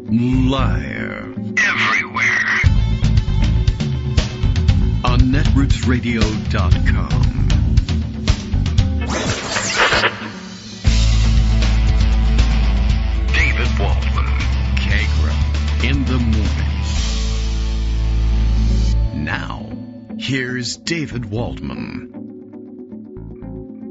Live. Everywhere. On netrootsradio.com. David Waldman. Kagro. In the morning. Now, here's David Waldman.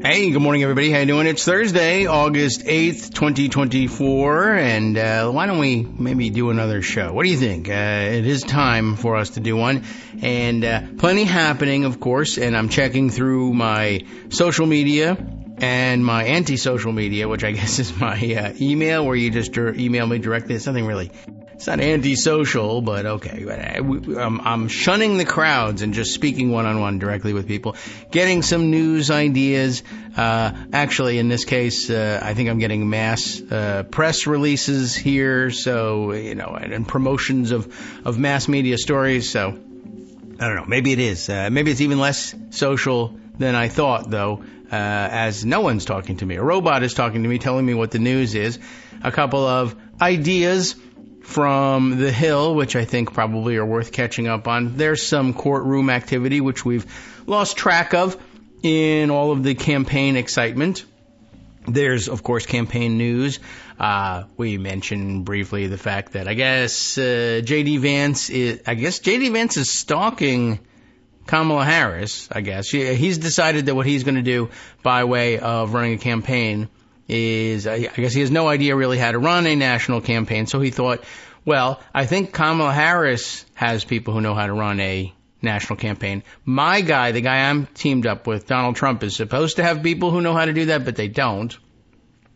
Hey, good morning, everybody. How you doing? It's Thursday, August 8th, 2024, and why don't we maybe do another show? What do you think? It is time for us to do one, and plenty happening, of course, and I'm checking through my social media and my anti-social media, which I guess is my email, where you just email me directly. It's nothing really... It's not anti-social, but okay. I'm shunning the crowds and just speaking one-on-one directly with people, getting some news ideas. Actually, in this case, I think I'm getting mass press releases here, so, you know, and promotions of mass media stories. So, I don't know. Maybe it is. Maybe it's even less social than I thought, though, as no one's talking to me. A robot is talking to me, telling me what the news is. A couple of ideas from the Hill, which I think probably are worth catching up on. There's some courtroom activity, which we've lost track of in all of the campaign excitement. There's, of course, campaign news. We mentioned briefly the fact that I guess J.D. Vance is stalking Kamala Harris, I guess. He's decided that what he's going to do by way of running a campaign is, I guess he has no idea really how to run a national campaign, so he thought, well, I think Kamala Harris has people who know how to run a national campaign. My guy, the guy I'm teamed up with, Donald Trump, is supposed to have people who know how to do that, but they don't.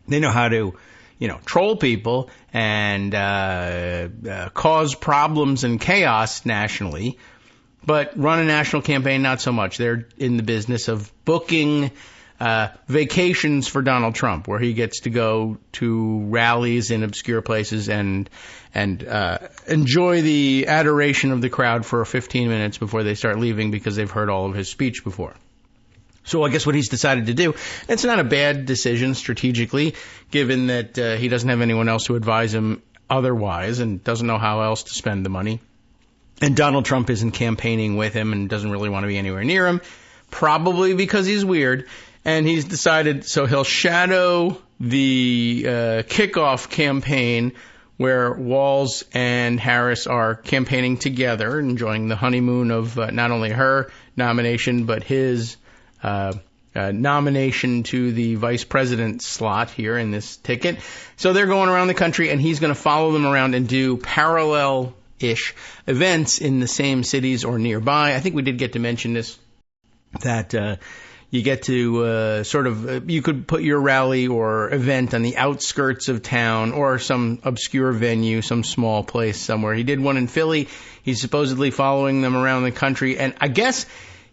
They know how to, troll people and cause problems and chaos nationally, but run a national campaign, not so much. They're in the business of booking vacations for Donald Trump, where he gets to go to rallies in obscure places and enjoy the adoration of the crowd for 15 minutes before they start leaving because they've heard all of his speech before. So I guess what he's decided to do, it's not a bad decision strategically, given that he doesn't have anyone else to advise him otherwise and doesn't know how else to spend the money. And Donald Trump isn't campaigning with him and doesn't really want to be anywhere near him, probably because he's weird. And he's decided, so he'll shadow the kickoff campaign where Walz and Harris are campaigning together, enjoying the honeymoon of not only her nomination, but his nomination to the vice president slot here in this ticket. So they're going around the country, and he's going to follow them around and do parallel-ish events in the same cities or nearby. I think we did get to mention this, that you get to you could put your rally or event on the outskirts of town or some obscure venue, some small place somewhere. He did one in Philly. He's supposedly following them around the country. And I guess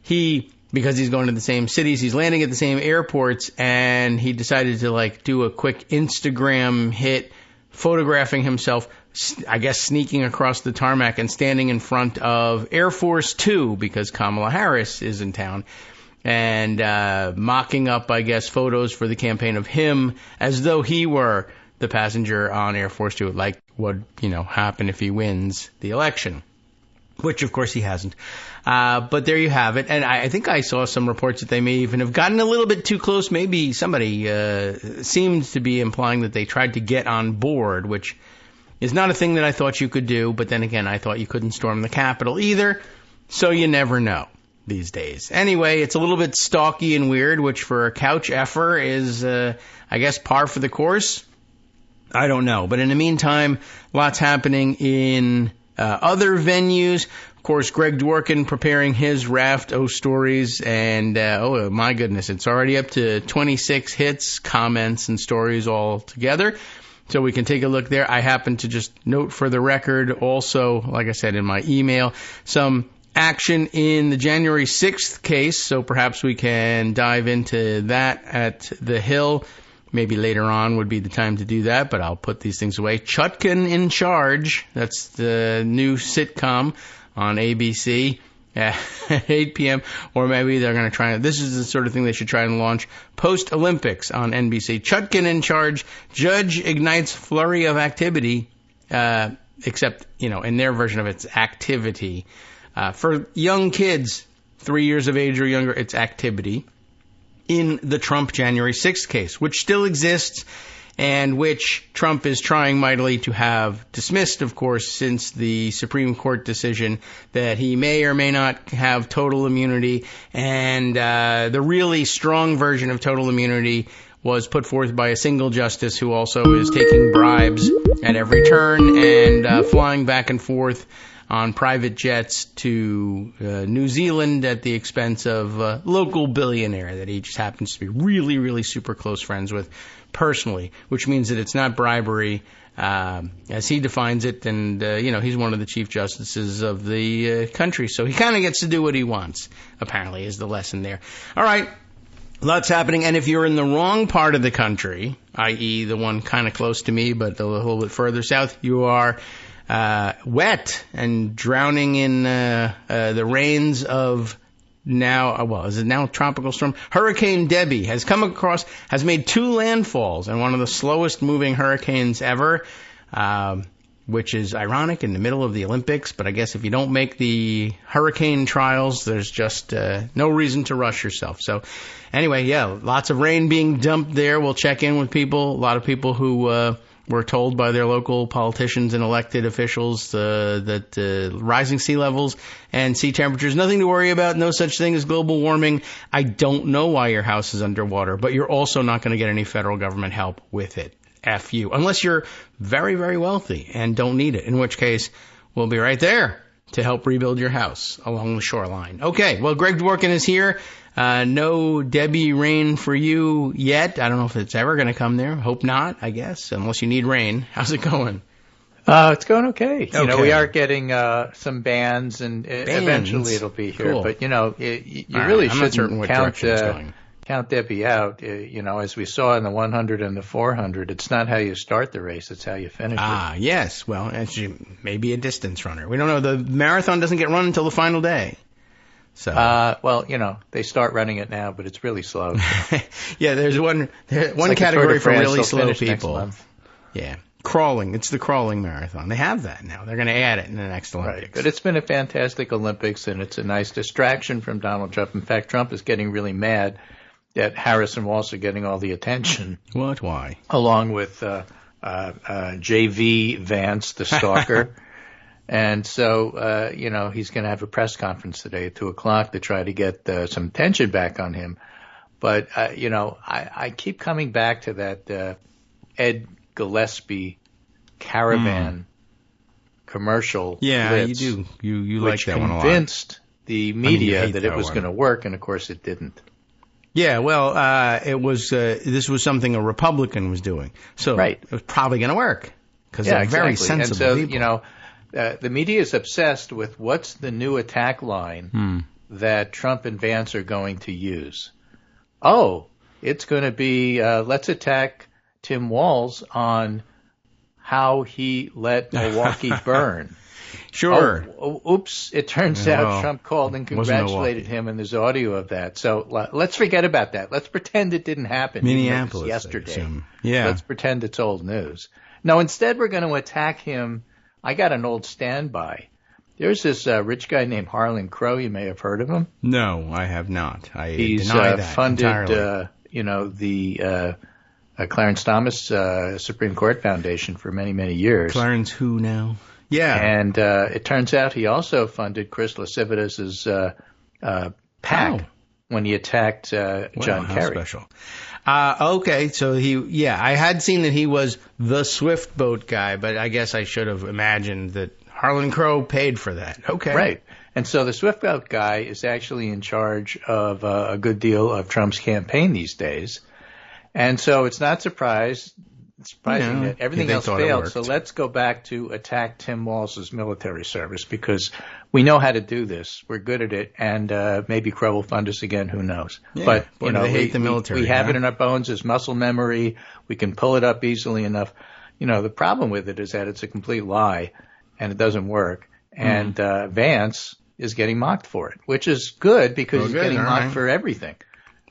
because he's going to the same cities, he's landing at the same airports, and he decided to do a quick Instagram hit, photographing himself, I guess, sneaking across the tarmac and standing in front of Air Force Two because Kamala Harris is in town. And mocking up, I guess, photos for the campaign of him as though he were the passenger on Air Force Two, like what happen if he wins the election, which, of course, he hasn't. But there you have it. And I think I saw some reports that they may even have gotten a little bit too close. Maybe somebody seemed to be implying that they tried to get on board, which is not a thing that I thought you could do. But then again, I thought you couldn't storm the Capitol either. So you never know these days. Anyway, it's a little bit stalky and weird, which for a couch effer is, I guess, par for the course. I don't know. But in the meantime, lots happening in other venues. Of course, Greg Dworkin preparing his raft of stories. And, oh, my goodness, it's already up to 26 hits, comments, and stories all together. So we can take a look there. I happen to just note for the record also, like I said in my email, some action in the January 6th case, so perhaps we can dive into that at the Hill. Maybe later on would be the time to do that, but I'll put these things away. Chutkin in Charge, that's the new sitcom on ABC at 8 p.m., or maybe they're going to try, this is the sort of thing they should try and launch post-Olympics on NBC. Chutkin in Charge, Judge ignites flurry of activity except, in their version of it's activity. For young kids, 3 years of age or younger, it's activity. In the Trump January 6th case, which still exists and which Trump is trying mightily to have dismissed, of course, since the Supreme Court decision that he may or may not have total immunity. And the really strong version of total immunity was put forth by a single justice who also is taking bribes at every turn and flying back and forth on private jets to New Zealand at the expense of a local billionaire that he just happens to be really, really super close friends with personally, which means that it's not bribery as he defines it. And, he's one of the chief justices of the country. So he kind of gets to do what he wants, apparently, is the lesson there. All right. Lots happening. And if you're in the wrong part of the country, i.e. the one kind of close to me but a little bit further south, you are wet and drowning in the rains of is it now tropical storm? Hurricane Debbie has made 2 landfalls and one of the slowest moving hurricanes ever, which is ironic in the middle of the Olympics. But I guess if you don't make the hurricane trials, there's just no reason to rush yourself. So anyway, lots of rain being dumped there. We'll check in with people. A lot of people who were told by their local politicians and elected officials that rising sea levels and sea temperatures, nothing to worry about, no such thing as global warming. I don't know why your house is underwater, but you're also not going to get any federal government help with it. F you. Unless you're very, very wealthy and don't need it, in which case we'll be right there to help rebuild your house along the shoreline. Okay, well, Greg Dworkin is here. No Debbie rain for you yet. I don't know if it's ever going to come there. Hope not, I guess, unless you need rain. How's it going? It's going okay. We are getting some bands, and eventually it'll be here. Cool. But, you really shouldn't count Debbie out. As we saw in the 100 and the 400, it's not how you start the race, it's how you finish it. Yes. Well, maybe a distance runner. We don't know. The marathon doesn't get run until the final day. So, they start running it now, but it's really slow. Yeah, there's one category for really slow people. Yeah, crawling. It's the crawling marathon. They have that now. They're going to add it in the next Olympics. Right. But it's been a fantastic Olympics, and it's a nice distraction from Donald Trump. In fact, Trump is getting really mad that Harris and Walz are getting all the attention. What? Why? Along with J.V. Vance, the stalker. And so, he's going to have a press conference today at 2:00 to try to get some attention back on him. But, I keep coming back to that Ed Gillespie caravan commercial. Yeah, blitz, you do. You like that one a lot. Which convinced the media that it was going to work, and of course it didn't. Yeah, well, it was. This was something a Republican was doing, so it was probably going to work because they're very sensible people. The media is obsessed with what's the new attack line that Trump and Vance are going to use. Oh, it's going to be let's attack Tim Walz on how he let Milwaukee burn. Sure. Oh, oops. It turns out Trump called and congratulated him, and there's audio of that. So let's forget about that. Let's pretend it didn't happen. Minneapolis yesterday. Yeah. Let's pretend it's old news. No, instead we're going to attack him. I got an old standby. There's this rich guy named Harlan Crow. You may have heard of him. No, I have not. He's deny that funded, entirely. the Clarence Thomas Supreme Court Foundation for many, many years. Clarence who now? Yeah. And it turns out he also funded Chris Lascivitus's PAC when he attacked John Kerry. How special. Okay, so I had seen that he was the Swift boat guy, but I guess I should have imagined that Harlan Crow paid for that. Okay. Right. And so the Swift boat guy is actually in charge of a good deal of Trump's campaign these days. And so it's not surprising that everything else failed. So let's go back to attack Tim Walz's military service because we know how to do this. We're good at it. And maybe Crow will fund us again. Who knows? Yeah, but, they hate the military. We have it in our bones as muscle memory. We can pull it up easily enough. The problem with it is that it's a complete lie and it doesn't work. And Vance is getting mocked for it, which is good because he's getting mocked for everything.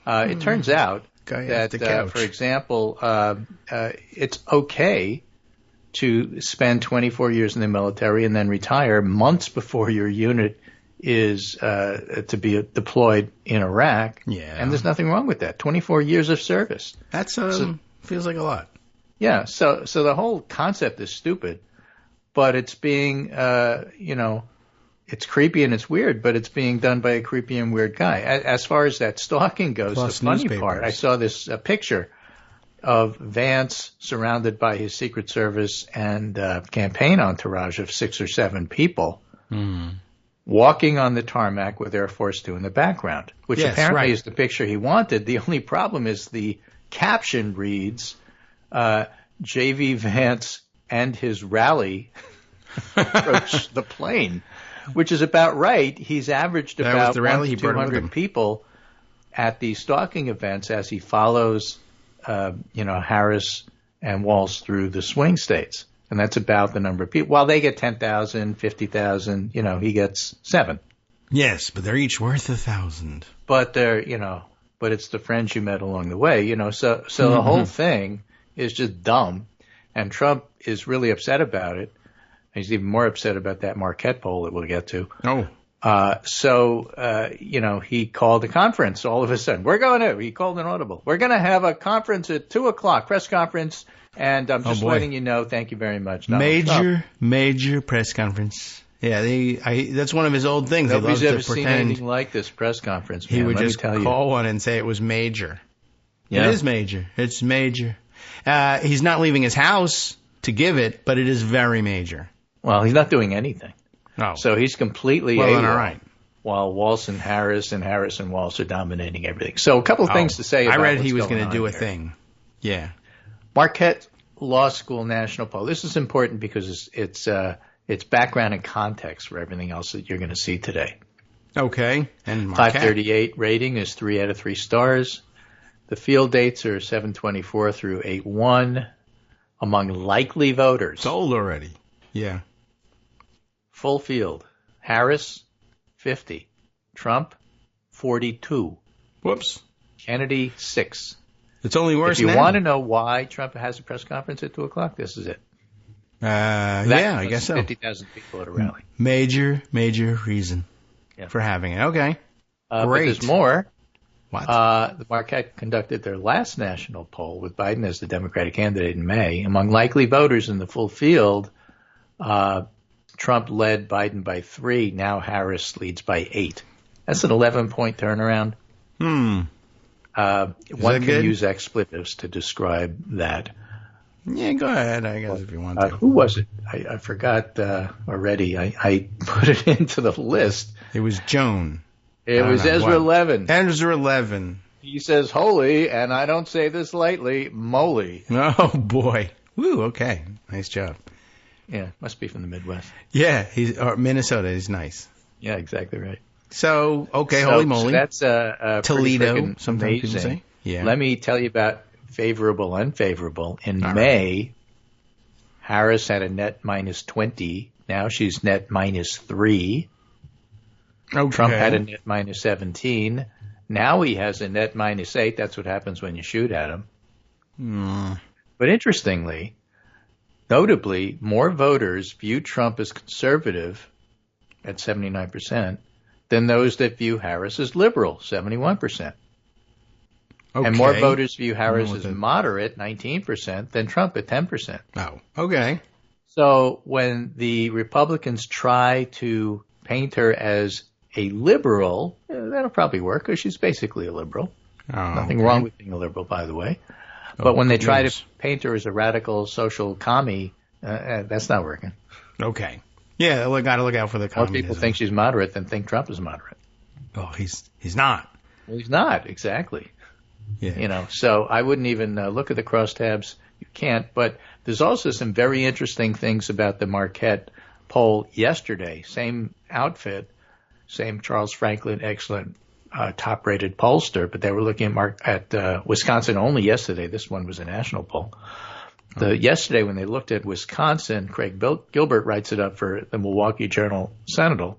It turns out that, for example, it's okay to spend 24 years in the military and then retire months before your unit is to be deployed in Iraq. Yeah. And there's nothing wrong with that. 24 years of service. That's feels like a lot. Yeah. So the whole concept is stupid, but it's being, it's creepy and it's weird, but it's being done by a creepy and weird guy. As far as that stalking goes, Plus the funny part, I saw this picture of Vance surrounded by his Secret Service and campaign entourage of 6 or 7 people walking on the tarmac with Air Force 2 in the background, which apparently is the picture he wanted. The only problem is the caption reads, J.V. Vance and his rally approach the plane, which is about right. He's averaged about 200 people at the stalking events as he follows Harris and Walz through the swing states. And that's about the number of people. While they get 10,000, 50,000, he gets 7. Yes, but they're each worth 1,000. But but it's the friends you met along the way, so the whole thing is just dumb. And Trump is really upset about it. He's even more upset about that Marquette poll that we'll get to. Oh. He called a conference all of a sudden. He called an audible. We're going to have a conference at 2:00, press conference, and I'm just letting you know, thank you very much. Major press conference. Yeah, that's one of his old things. Nobody's ever seen anything like this press conference. He would just call one and say it was major. Yeah. It is major. It's major. He's not leaving his house to give it, but it is very major. Well, he's not doing anything. Oh. So he's completely all right. While Walz and Harris and Walz are dominating everything. So a couple of things to say about I read he was going to do a thing. Yeah. Marquette Law School National Poll. This is important because it's background and context for everything else that you're going to see today. Okay. And Marquette. 538 rating is 3 out of 3 stars. The field dates are 7/24 through 8/1. Among likely voters. Sold already. Yeah. Full field. Harris, 50. Trump, 42. Whoops. Kennedy, 6. It's only worse now. If you want to know why Trump has a press conference at 2 o'clock, this is it. I guess so. 50,000 people at a rally. Major reason for having it. Okay. But Great. there's more. What? The Marquette conducted their last national poll with Biden as the Democratic candidate in May. Among likely voters in the full field, Trump led Biden by 3. Now Harris leads by 8. That's an 11-point turnaround. One can use expletives to describe that. Yeah, go ahead, I guess, if you want to. Who was it? I forgot already. I put it into the list. It was Joan. It was Ezra Levin. Ezra Levin. He says holy, and I don't say this lightly, moly. Oh, boy. Woo, okay. Nice job. Yeah, must be from the Midwest. Yeah, Minnesota is nice. Yeah, exactly right. So, okay, holy moly. So that's Toledo, sometimes people say. Yeah. Let me tell you about favorable, unfavorable. In May, Harris had a net minus 20. Now she's net minus 3. Okay. Trump had a net minus 17. Now he has a net minus 8. That's what happens when you shoot at him. But interestingly, notably, more voters view Trump as conservative at 79% than those that view Harris as liberal, 71%. Okay. And more voters view Harris as moderate, 19%, than Trump at 10%. Oh, okay. So when the Republicans try to paint her as a liberal, that'll probably work because she's basically a liberal. Nothing wrong with being a liberal, by the way. But when they try to paint her as a radical social commie, that's not working. Okay. Yeah, we got to look out for the communism. Most people think she's moderate than think Trump is moderate. Oh, he's not. Well, he's not, exactly. Yeah. So I wouldn't even look at the crosstabs. You can't. But there's also some very interesting things about the Marquette poll yesterday. Same outfit, same Charles Franklin, excellent top-rated pollster, but they were looking at Wisconsin only yesterday. This one was a national poll. Yesterday, when they looked at Wisconsin, Craig Gilbert writes it up for the Milwaukee Journal-Sentinel.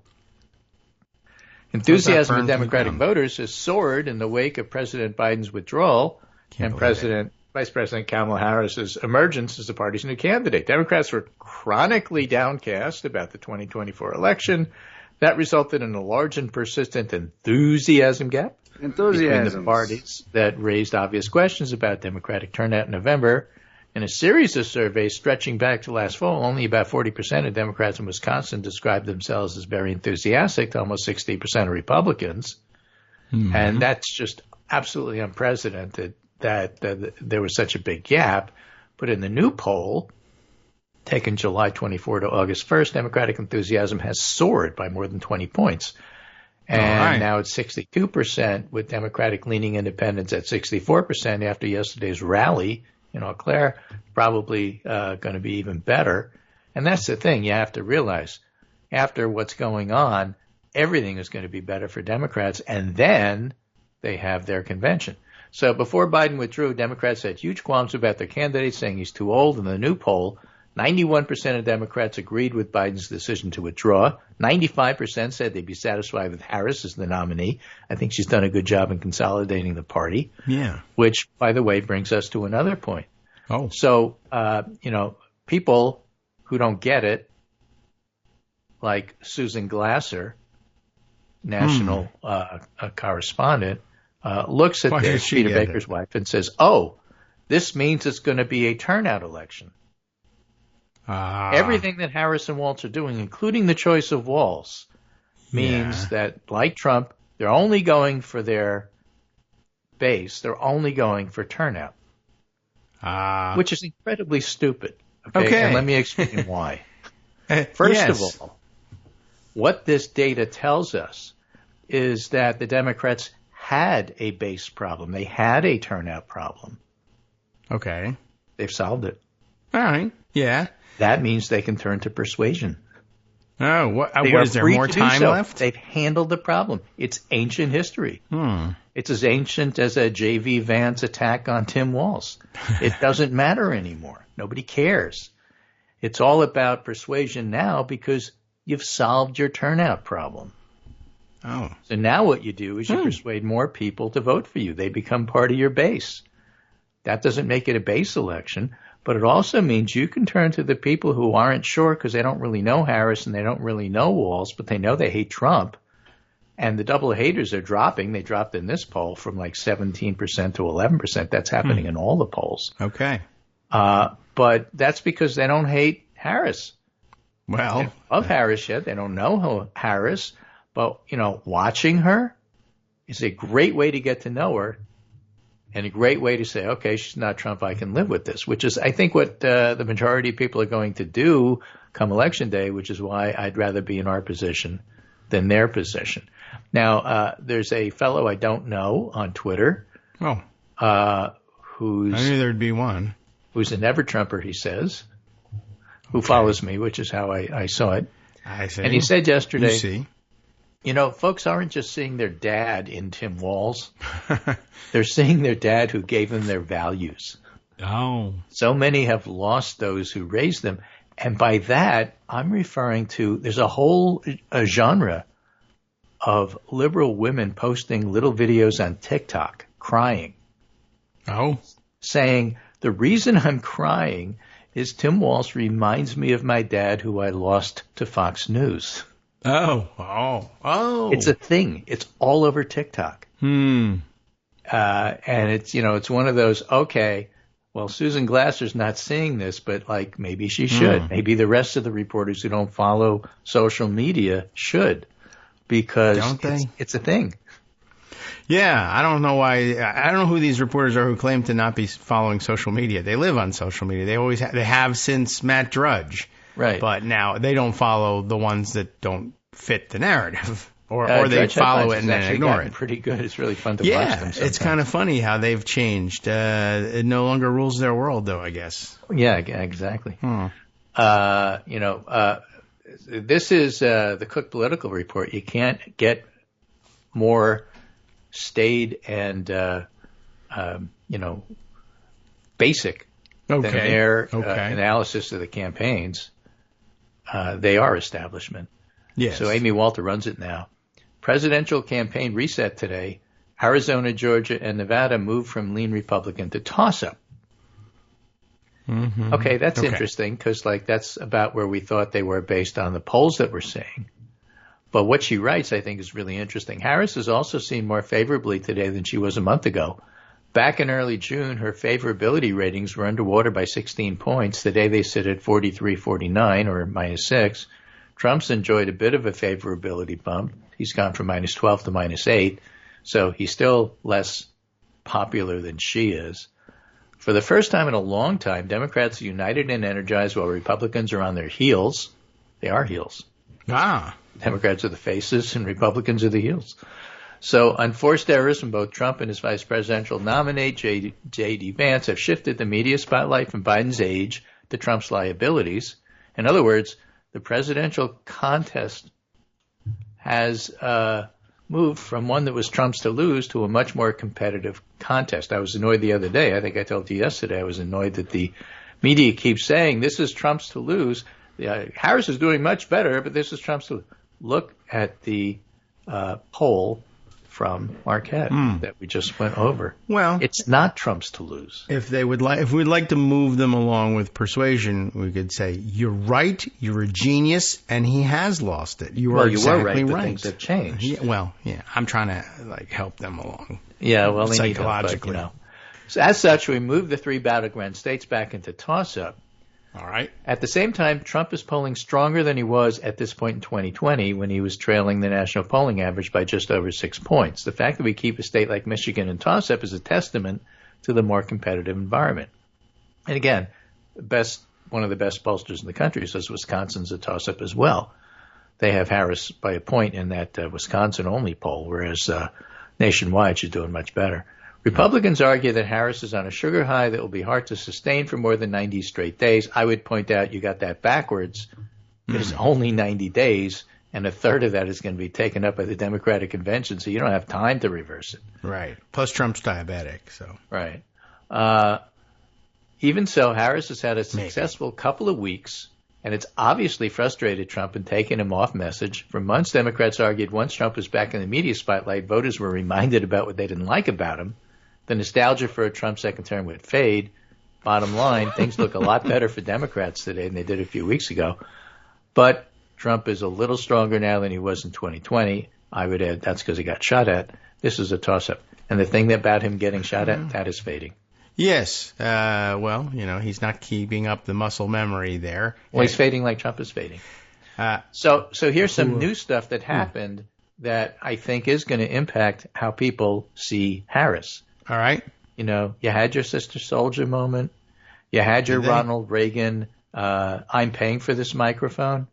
Enthusiasm of Democratic voters has soared in the wake of President Biden's withdrawal and President Vice President Kamala Harris's emergence as the party's new candidate. Democrats were chronically downcast about the 2024 election. That resulted in a large and persistent enthusiasm gap between the parties that raised obvious questions about Democratic turnout in November. In a series of surveys stretching back to last fall, only about 40% of Democrats in Wisconsin described themselves as very enthusiastic to almost 60% of Republicans. Mm-hmm. And that's just absolutely unprecedented that there was such a big gap. But in the new poll, taken July 24 to August 1st, Democratic enthusiasm has soared by more than 20 points. And now it's 62%, with Democratic-leaning independents at 64% after yesterday's rally. Eau Claire, probably going to be even better. And that's the thing you have to realize. After what's going on, everything is going to be better for Democrats, and then they have their convention. So before Biden withdrew, Democrats had huge qualms about their candidate, saying he's too old. In the new poll, 91% of Democrats agreed with Biden's decision to withdraw. 95% said they'd be satisfied with Harris as the nominee. I think she's done a good job in consolidating the party. Yeah. Which, by the way, brings us to another point. Oh. So, people who don't get it, like Susan Glasser, national correspondent, looks at this, Peter Baker's wife, and says, this means it's going to be a turnout election. Everything that Harris and Walz are doing, including the choice of Walz, means that, like Trump, they're only going for their base. They're only going for turnout, which is incredibly stupid. Okay. And let me explain why. First of all, what this data tells us is that the Democrats had a base problem. They had a turnout problem. Okay. They've solved it. All right. Yeah. That means they can turn to persuasion. Oh, what is there more time left? They've handled the problem. It's ancient history. It's as ancient as a J.V. Vance attack on Tim Walz. It doesn't matter anymore. Nobody cares. It's all about persuasion now because you've solved your turnout problem. Oh. So now what you do is you persuade more people to vote for you. They become part of your base. That doesn't make it a base election. But it also means you can turn to the people who aren't sure because they don't really know Harris and they don't really know Walz, but they know they hate Trump. And the double haters are dropping. They dropped in this poll from like 17% to 11%. That's happening in all the polls. Okay. But that's because they don't hate Harris. Well. They love Harris yet. They don't know Harris. But, watching her is a great way to get to know her. And a great way to say, okay, she's not Trump, I can live with this, which is, I think, what the majority of people are going to do come Election Day, which is why I'd rather be in our position than their position. Now, there's a fellow I don't know on Twitter. Oh. I knew there'd be one. Who's a never-Trumper, he says, who follows me, which is how I saw it. I see. And he said yesterday, you see. Folks aren't just seeing their dad in Tim Walz. They're seeing their dad who gave them their values. Oh. So many have lost those who raised them. And by that, I'm referring to, there's a whole genre of liberal women posting little videos on TikTok, crying. Oh. Saying, the reason I'm crying is Tim Walz reminds me of my dad who I lost to Fox News. Oh. It's a thing. It's all over TikTok. And it's, it's one of those, okay, well, Susan Glasser's not seeing this, but like maybe she should. Maybe the rest of the reporters who don't follow social media should, because it's a thing. Yeah, I don't know why. I don't know who these reporters are who claim to not be following social media. They live on social media. They always they have since Matt Drudge. Right. But now they don't follow the ones that don't fit the narrative, or they follow it and then ignore it. Pretty good. It's really fun to watch them sometimes. It's kind of funny how they've changed. It no longer rules their world, though, I guess. Yeah, exactly. This is the Cook Political Report. You can't get more staid and basic than their analysis of the campaigns. They are establishment. Yes. So Amy Walter runs it now. Presidential campaign reset today. Arizona, Georgia, and Nevada moved from lean Republican to toss-up. Mm-hmm. Okay, that's interesting because, that's about where we thought they were based on the polls that we're seeing. But what she writes, I think, is really interesting. Harris is also seen more favorably today than she was a month ago. Back in early June, her favorability ratings were underwater by 16 points. Today they sit at 43-49 or -6. Trump's enjoyed a bit of a favorability bump. He's gone from -12 to -8. So he's still less popular than she is. For the first time in a long time, Democrats are united and energized while Republicans are on their heels. They are heels. Democrats are the faces and Republicans are the heels. So unforced errors from both Trump and his vice presidential nominee, J.D. Vance, have shifted the media spotlight from Biden's age to Trump's liabilities. In other words, the presidential contest has moved from one that was Trump's to lose to a much more competitive contest. I was annoyed the other day. I think I told you yesterday I was annoyed that the media keeps saying this is Trump's to lose. Harris is doing much better, but this is Trump's to lose. Look at the poll from Marquette that we just went over. Well, it's not Trump's to lose. If we'd like to move them along with persuasion, we could say you're right, you're a genius, and he has lost it. You are exactly right. Things have changed. I'm trying to help them along. Yeah, well, psychologically. But, So as such, we moved the 3 battleground states back into toss-up. All right. At the same time, Trump is polling stronger than he was at this point in 2020 when he was trailing the national polling average by just over 6 points. The fact that we keep a state like Michigan in toss-up is a testament to the more competitive environment. And again, one of the best pollsters in the country says Wisconsin's a toss-up as well. They have Harris by a point in that Wisconsin-only poll, whereas nationwide she's doing much better. Republicans argue that Harris is on a sugar high that will be hard to sustain for more than 90 straight days. I would point out you got that backwards. There's only 90 days, and a third of that is going to be taken up by the Democratic convention, so you don't have time to reverse it. Right. Plus Trump's diabetic, so. Right. Even so, Harris has had a successful couple of weeks, and it's obviously frustrated Trump and taken him off message. For months, Democrats argued once Trump was back in the media spotlight, voters were reminded about what they didn't like about him. The nostalgia for a Trump second term would fade. Bottom line, things look a lot better for Democrats today than they did a few weeks ago. But Trump is a little stronger now than he was in 2020. I would add that's because he got shot at. This is a toss-up. And the thing about him getting shot at, that is fading. Yes. He's not keeping up the muscle memory there. Well, he's fading like Trump is fading. So here's some new stuff that happened that I think is going to impact how people see Harris. All right. You had your Sister Soldier moment. You had your Ronald Reagan, I'm paying for this microphone.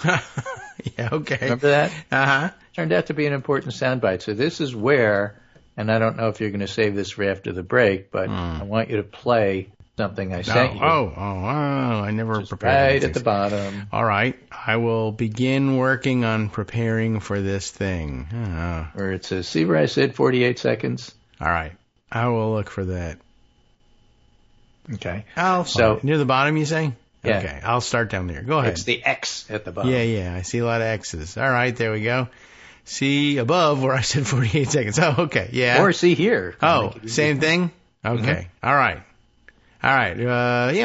Yeah, okay. Remember that? Uh-huh. Turned out to be an important soundbite. So this is where, and I don't know if you're going to save this for after the break, but I want you to play something I sent you. I never Just prepared right at the bottom. All right. I will begin working on preparing for this thing. Where it says, see where I said 48 seconds? All right. I will look for that. Okay. Near the bottom, you say? Yeah. Okay. I'll start down there. Go ahead. It's the X at the bottom. Yeah. I see a lot of X's. All right. There we go. See above where I said 48 seconds. Oh, okay. Yeah. Or see here. Same thing? Okay. All right.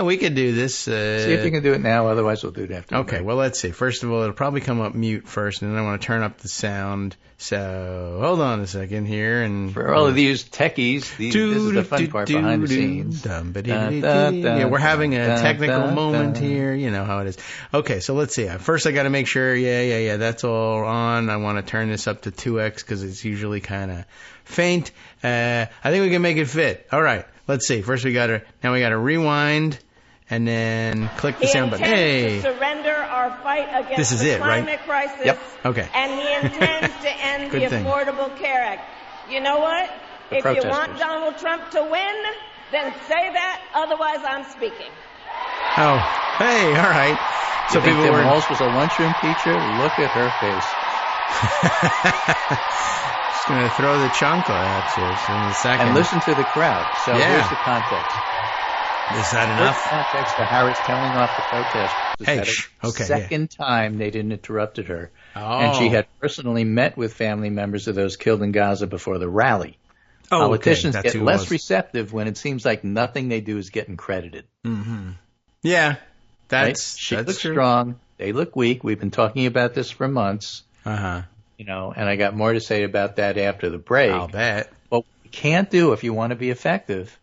We could do this. See if you can do it now. Otherwise, we'll do it after. Okay. Well, let's see. First of all, it'll probably come up mute first, and then I want to turn up the sound. So hold on a second here. And for all of these techies, this is the fun part behind the scenes. Yeah, we're having a technical moment here. You know how it is. Okay, so let's see. First, I got to make sure. Yeah. That's all on. I want to turn this up to 2x because it's usually kind of faint. I think we can make it fit. All right. Let's see. First, we got to rewind and then click the sound button. He intends to surrender our fight against the climate crisis. Yep. Okay. And he intends to end the Affordable Care Act. You know what? If you want Donald Trump to win, then say that. Otherwise, I'm speaking. Oh, hey, all right. So you think Tim Walz was a lunchroom teacher? Look at her face. Just going to throw the chancla at you in a second. And listen to the crowd. So here's the context. Is that enough? Context for Harris telling off the protest. Okay. Second time they didn't interrupted her. Oh. And she had personally met with family members of those killed in Gaza before the rally. Politicians get less receptive when it seems like nothing they do is getting credited. Mm-hmm. Yeah, that's She that's looks true. strong. They look weak. We've been talking about this for months. Uh-huh. And I got more to say about that after the break. I'll bet. What you can't do if you want to be effective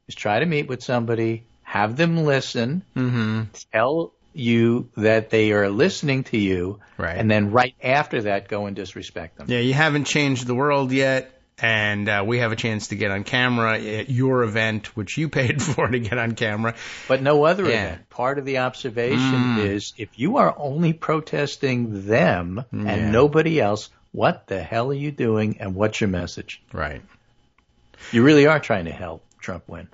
is try to meet with somebody, have them listen, tell you that they are listening to you, and then right after that go and disrespect them. Yeah, you haven't changed the world yet, and we have a chance to get on camera at your event, which you paid for to get on camera. But no other event. Part of the observation is if you are only protesting them and nobody else, what the hell are you doing and what's your message? Right. You really are trying to help Trump win.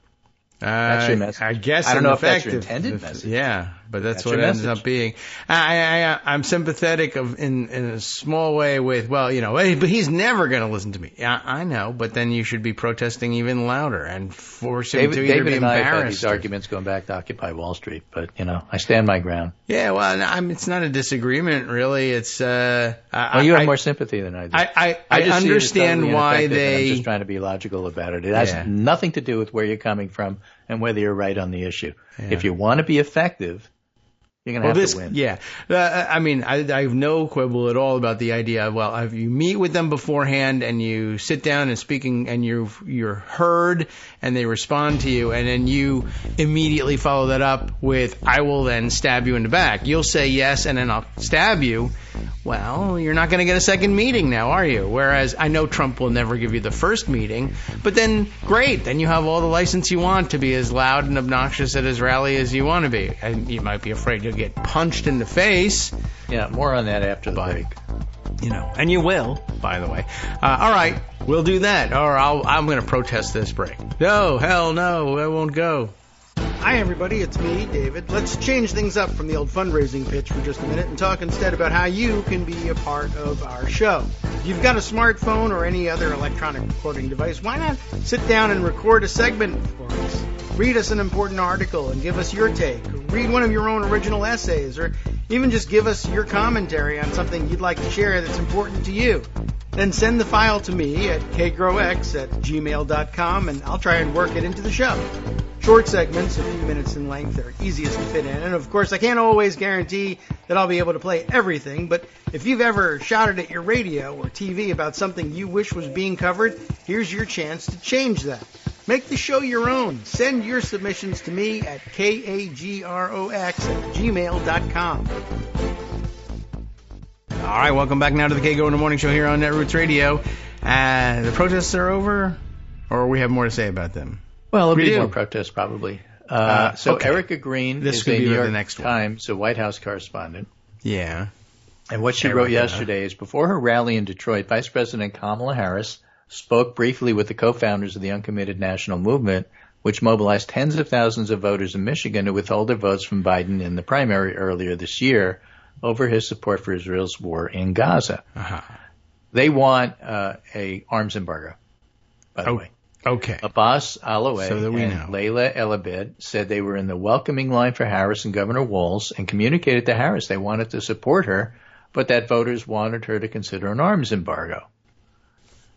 That's your message. I guess I don't know if that's your intended message. Yeah, but that's what it ends up being. I'm sympathetic in a small way with, but he's never going to listen to me. Yeah, I know, but then you should be protesting even louder and force him to either be embarrassed. David and I have had these arguments going back to Occupy Wall Street, but, I stand my ground. Yeah, well, it's not a disagreement, really. It's you have more sympathy than I do. I understand why they... I'm just trying to be logical about it. It has nothing to do with where you're coming from and whether you're right on the issue. Yeah. If you want to be effective, you're going to have to win. Yeah. I have no quibble at all about the idea of, if you meet with them beforehand and you sit down and speaking and you're heard and they respond to you and then you immediately follow that up with, I will then stab you in the back. You'll say yes and then I'll stab you. Well, you're not going to get a second meeting now, are you? Whereas I know Trump will never give you the first meeting, but then great, then you have all the license you want to be as loud and obnoxious at his rally as you want to be. And you might be afraid you'll get punched in the face. Yeah, more on that after the break. And you will, by the way. All right, we'll do that, or I'm going to protest this break. No, hell no, I won't go. Hi, everybody. It's me, David. Let's change things up from the old fundraising pitch for just a minute and talk instead about how you can be a part of our show. If you've got a smartphone or any other electronic recording device, why not sit down and record a segment for us? Read us an important article and give us your take. Or read one of your own original essays, or even just give us your commentary on something you'd like to share that's important to you. Then send the file to me at kagrox@gmail.com, and I'll try and work it into the show. Short segments, a few minutes in length, are easiest to fit in. And of course, I can't always guarantee that I'll be able to play everything, but if you've ever shouted at your radio or TV about something you wish was being covered, here's your chance to change that. Make the show your own. Send your submissions to me at kagrox@gmail.com. All right, welcome back now to the Kagro in the Morning Show here on Netroots Radio. The protests are over, or we have more to say about them? Well, there'll be more protests probably. Okay. Erica Green is a New York Times, a White House correspondent. Yeah. And what she wrote yesterday is, before her rally in Detroit, Vice President Kamala Harris spoke briefly with the co-founders of the Uncommitted National Movement, which mobilized tens of thousands of voters in Michigan to withhold their votes from Biden in the primary earlier this year over his support for Israel's war in Gaza. Uh-huh. They want a arms embargo, by the way. Okay. Abbas Alaway and Layla Elabed said they were in the welcoming line for Harris and Governor Walz and communicated to Harris they wanted to support her, but that voters wanted her to consider an arms embargo.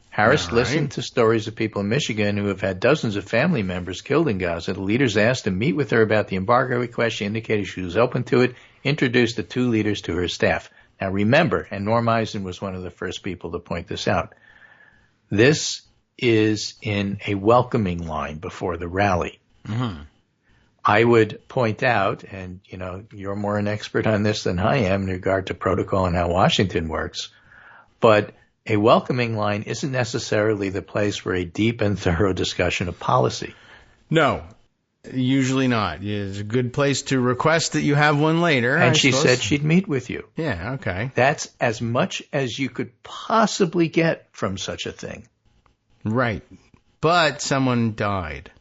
Harris listened to stories of people in Michigan who have had dozens of family members killed in Gaza. The leaders asked to meet with her about the embargo request. She indicated she was open to it, introduced the two leaders to her staff. Now remember, and Norm Eisen was one of the first people to point this out, this is in a welcoming line before the rally. Mm-hmm. I would point out, and you're more an expert on this than I am in regard to protocol and how Washington works, but a welcoming line isn't necessarily the place for a deep and thorough discussion of policy. No, usually not. It's a good place to request that you have one later. And she said she'd meet with you. Yeah, okay. That's as much as you could possibly get from such a thing. Right. But someone died.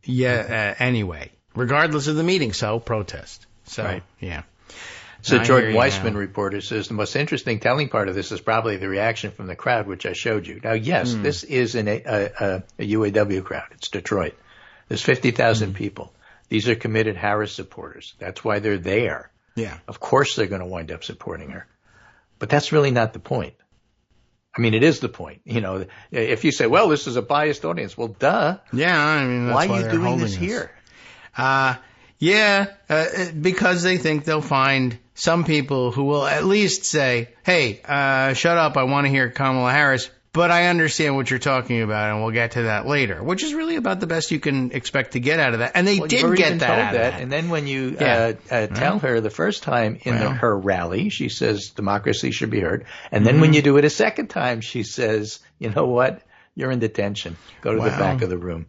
Yeah, anyway. Regardless of the meeting, so protest. So, right. Yeah. So Jordan Weissman, reporter, says the most interesting telling part of this is probably the reaction from the crowd, which I showed you. Now, yes, this is a UAW crowd. It's Detroit. There's 50,000 people. These are committed Harris supporters. That's why they're there. Yeah. Of course they're going to wind up supporting her. But that's really not the point. I mean, it is the point. If you say, well, this is a biased audience, well, duh. Yeah, I mean, that's why are you doing this here? Because they think they'll find some people who will at least say, hey, shut up, I want to hear Kamala Harris, but I understand what you're talking about, and we'll get to that later, which is really about the best you can expect to get out of that. And they did get that out of that. And then when you tell her the first time in her rally, she says democracy should be heard. And then when you do it a second time, she says, you know what? You're in detention. Go to the back of the room.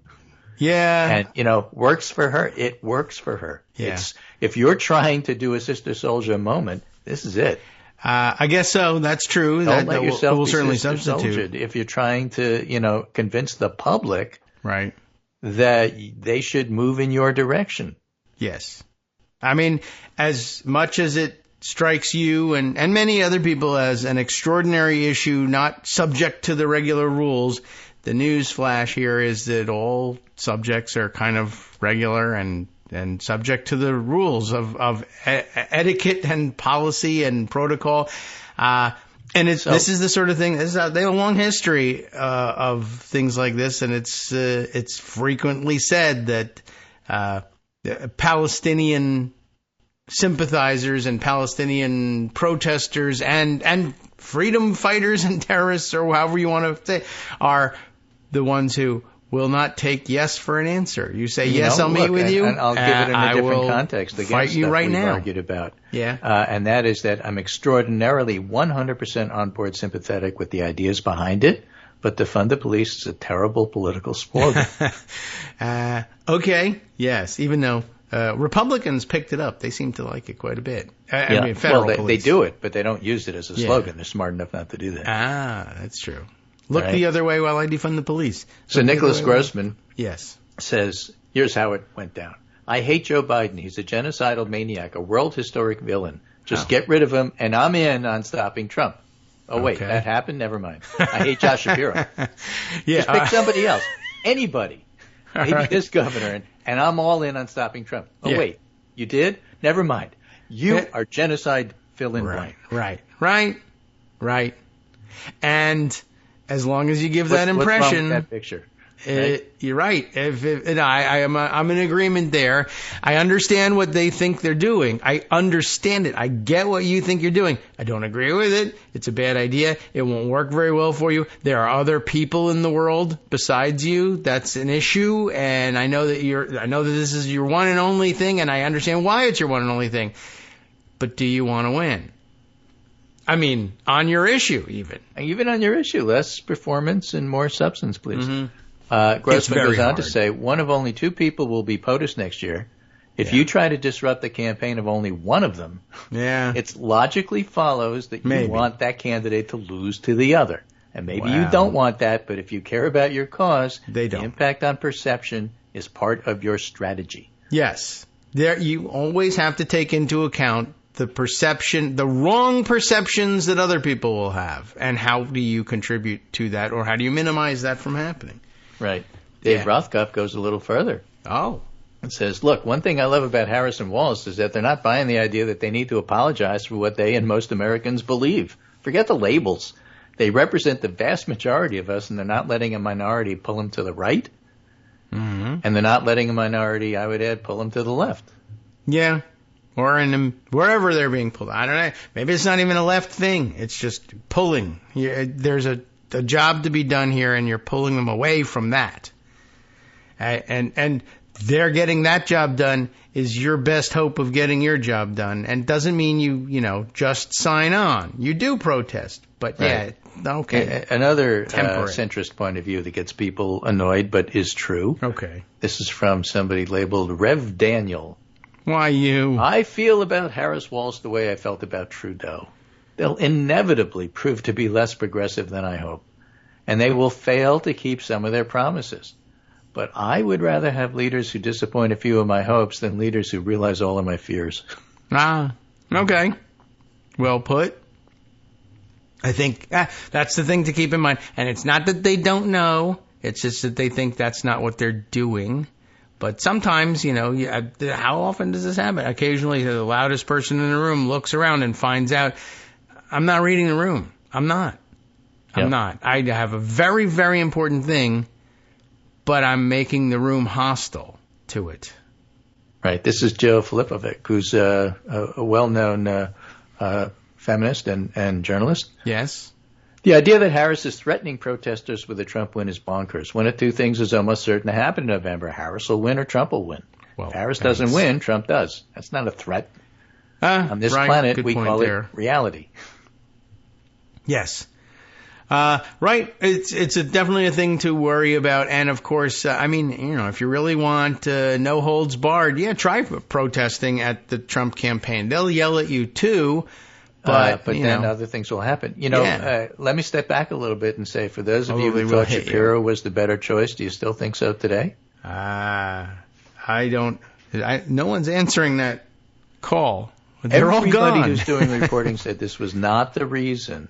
Yeah. And, works for her. It works for her. Yeah. If you're trying to do a Sister Souljah moment, this is it. I guess so. That's true. Don't let yourself will be certainly Sister substitute. If you're trying to, convince the public right. that they should move in your direction. Yes. I mean, as much as it strikes you and many other people as an extraordinary issue not subject to the regular rules, the news flash here is that all subjects are kind of regular and subject to the rules of etiquette and policy and protocol. And this is the sort of thing. They have a long history of things like this, and it's frequently said that Palestinian sympathizers and Palestinian protesters and freedom fighters and terrorists, or however you want to say, are the ones who will not take yes for an answer. You say, yes, I'll meet with you. And I'll give it in a different context against fight you right we've now. Argued about. Yeah. And that is that I'm extraordinarily 100% on board sympathetic with the ideas behind it, but defund the police is a terrible political slogan. Okay. Yes. Even though Republicans picked it up. They seem to like it quite a bit. I mean, federal police. They do it, but they don't use it as a slogan. They're smart enough not to do that. That's true. Look the other way while I defund the police. So Nicholas Grossman says, here's how it went down. I hate Joe Biden. He's a genocidal maniac, a world historic villain. Just get rid of him, and I'm in on stopping Trump. Oh, wait, that happened? Never mind. I hate Josh Shapiro. Just pick somebody else. Anybody. Maybe this governor, and I'm all in on stopping Trump. Oh, wait, you did? Never mind. You are genocide fill-in blank. Right. And as long as you give that impression, what's wrong with that picture? You're right. I'm in agreement there. I understand what they think they're doing. I understand it. I get what you think you're doing. I don't agree with it. It's a bad idea. It won't work very well for you. There are other people in the world besides you. That's an issue. And I know that this is your one and only thing, and I understand why it's your one and only thing. But do you want to win? I mean, on your issue, even on your issue, less performance and more substance, please. Grossman goes on to say, one of only two people will be POTUS next year. If you try to disrupt the campaign of only one of them, it logically follows that you want that candidate to lose to the other. And maybe you don't want that, but if you care about your cause, the impact on perception is part of your strategy. Yes. You always have to take into account the wrong perceptions that other people will have. And how do you contribute to that, or how do you minimize that from happening? Right. Dave Rothkopf goes a little further. Oh. And says, look, one thing I love about Harris and Walz is that they're not buying the idea that they need to apologize for what they and most Americans believe. Forget the labels. They represent the vast majority of us, and they're not letting a minority pull them to the right. Mm-hmm. And they're not letting a minority, I would add, pull them to the left. Yeah. Or wherever they're being pulled. I don't know. Maybe it's not even a left thing. It's just pulling. There's a job to be done here, and you're pulling them away from that. And they're getting that job done is your best hope of getting your job done. And doesn't mean you just sign on. You do protest. But okay. Another centrist point of view that gets people annoyed but is true. Okay. This is from somebody labeled Rev Daniel. Why you? I feel about Harris Walz the way I felt about Trudeau. They'll inevitably prove to be less progressive than I hope, and they will fail to keep some of their promises. But I would rather have leaders who disappoint a few of my hopes than leaders who realize all of my fears. Okay. Well put. I think that's the thing to keep in mind. And it's not that they don't know. It's just that they think that's not what they're doing. But sometimes, how often does this happen? Occasionally, the loudest person in the room looks around and finds out, I'm not reading the room. I'm not. I'm not. I have a very, very important thing, but I'm making the room hostile to it. Right. This is Joe Filipovic, who's a well-known feminist and journalist. Yes. The idea that Harris is threatening protesters with a Trump win is bonkers. One of two things is almost certain to happen in November. Harris will win or Trump will win. Well, if Harris doesn't win, Trump does. That's not a threat. On this planet, we call it reality. Yes. Right. It's definitely a thing to worry about. And, of course, if you really want no holds barred, try protesting at the Trump campaign. They'll yell at you, too. But then other things will happen. Let me step back a little bit and say, for those of you who thought Shapiro was the better choice, do you still think so today? I don't. No one's answering that call. They're all gone. Everybody who's doing the reporting said this was not the reason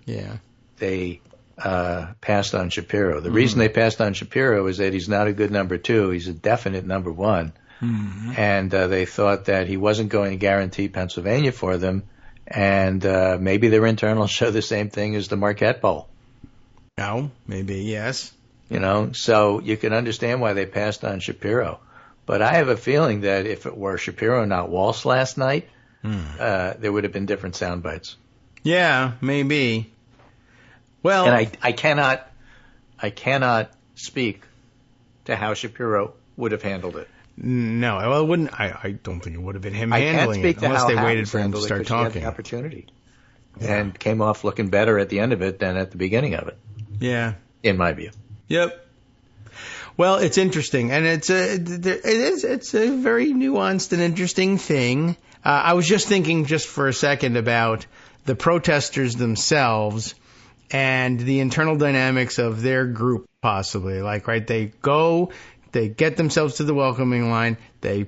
they passed on Shapiro. The reason they passed on Shapiro is that he's not a good number two. He's a definite number one. Mm-hmm. And they thought that he wasn't going to guarantee Pennsylvania for them. And maybe their internals show the same thing as the Marquette poll. No, maybe, yes. So you can understand why they passed on Shapiro. But I have a feeling that if it were Shapiro, not Walz last night, there would have been different sound bites. Yeah, maybe. Well, and I cannot speak to how Shapiro would have handled it. No, well, it wouldn't. I don't think it would have been him handling it unless they waited for him to start talking. He had the opportunity, and came off looking better at the end of it than at the beginning of it. Yeah, in my view. Yep. Well, it's interesting, and it's a very nuanced and interesting thing. I was just thinking just for a second about the protesters themselves and the internal dynamics of their group, possibly. They go, they get themselves to the welcoming line, they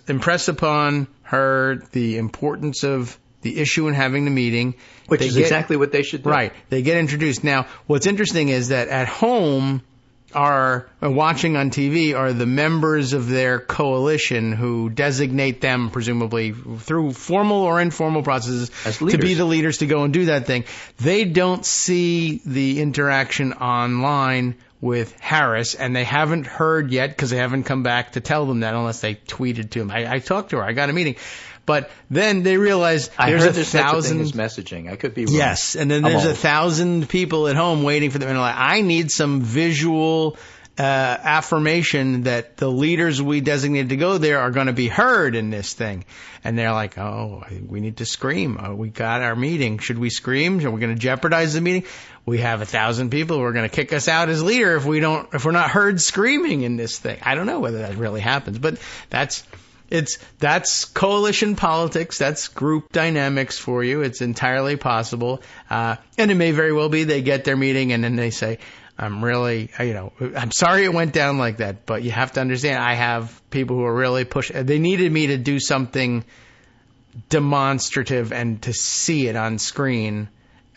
impress upon her the importance of the issue and having the meeting. Which is exactly what they should do. Right. They get introduced. Now, what's interesting is that at home, watching on TV are the members of their coalition who designate them, presumably through formal or informal processes, to be the leaders to go and do that thing. They don't see the interaction online with Harris, and they haven't heard yet because they haven't come back to tell them that unless they tweeted to him. I talked to her. I got a meeting. But then they realize there's 1,000 messaging. I could be wrong. Yes, and then there's 1,000 people at home waiting for them. And I need some visual affirmation that the leaders we designated to go there are going to be heard in this thing. And they're like, oh, we need to scream. We got our meeting. Should we scream? Are we going to jeopardize the meeting? We have 1,000 people who are going to kick us out as leader if we're not heard screaming in this thing. I don't know whether that really happens, but that's coalition politics. That's group dynamics for you. It's entirely possible. And it may very well be they get their meeting and then they say, I'm sorry it went down like that, but you have to understand I have people who are really pushing. They needed me to do something demonstrative and to see it on screen.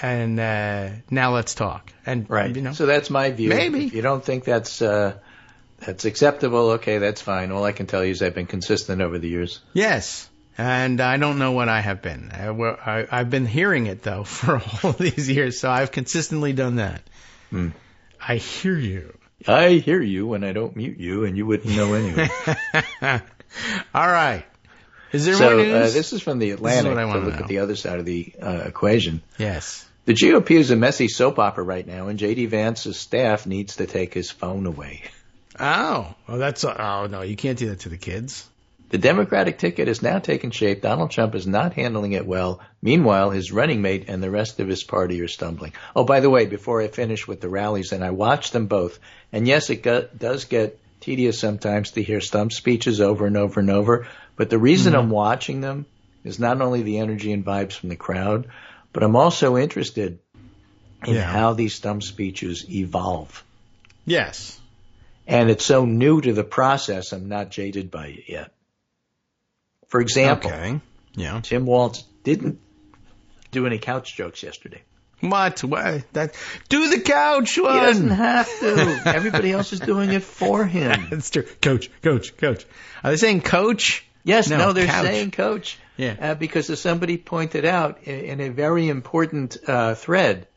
And now let's talk. And right. So that's my view. Maybe. If you don't think that's acceptable, okay, that's fine. All I can tell you is I've been consistent over the years. Yes, and I don't know what I have been. I've been hearing it, though, for all these years, so I've consistently done that. I hear you. I hear you when I don't mute you, and you wouldn't know anyway. All right. Is there more news? This is from the Atlantic to look at the other side of the equation. Yes. The GOP is a messy soap opera right now, and J.D. Vance's staff needs to take his phone away. Oh, well, no, you can't do that to the kids. The Democratic ticket has now taken shape. Donald Trump is not handling it well. Meanwhile, his running mate and the rest of his party are stumbling. Oh, by the way, before I finish with the rallies, and I watched them both, and yes, it does get tedious sometimes to hear stump speeches over and over and over, but the reason I'm watching them is not only the energy and vibes from the crowd, but I'm also interested in how these stump speeches evolve. Yes. And it's so new to the process, I'm not jaded by it yet. For example, Tim Walz didn't do any couch jokes yesterday. What? Do the couch one. He doesn't have to. Everybody else is doing it for him. That's true. Coach. Are they saying coach? Yes, no, they're saying coach. Yeah. Because as somebody pointed out in a very important thread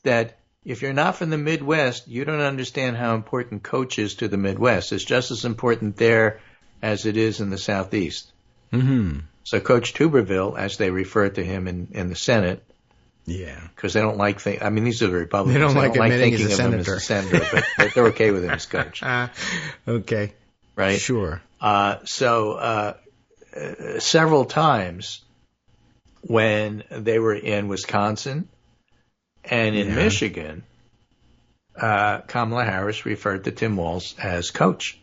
that, if you're not from the Midwest, you don't understand how important Coach is to the Midwest. It's just as important there as it is in the Southeast. Mm-hmm. So Coach Tuberville, as they refer to him in the Senate, yeah, because they don't like these are the Republicans. They don't like thinking he's a of him as a senator, but they're okay with him as coach. Okay. Right? Sure. So several times when they were in Wisconsin and in Michigan, Kamala Harris referred to Tim Walz as coach.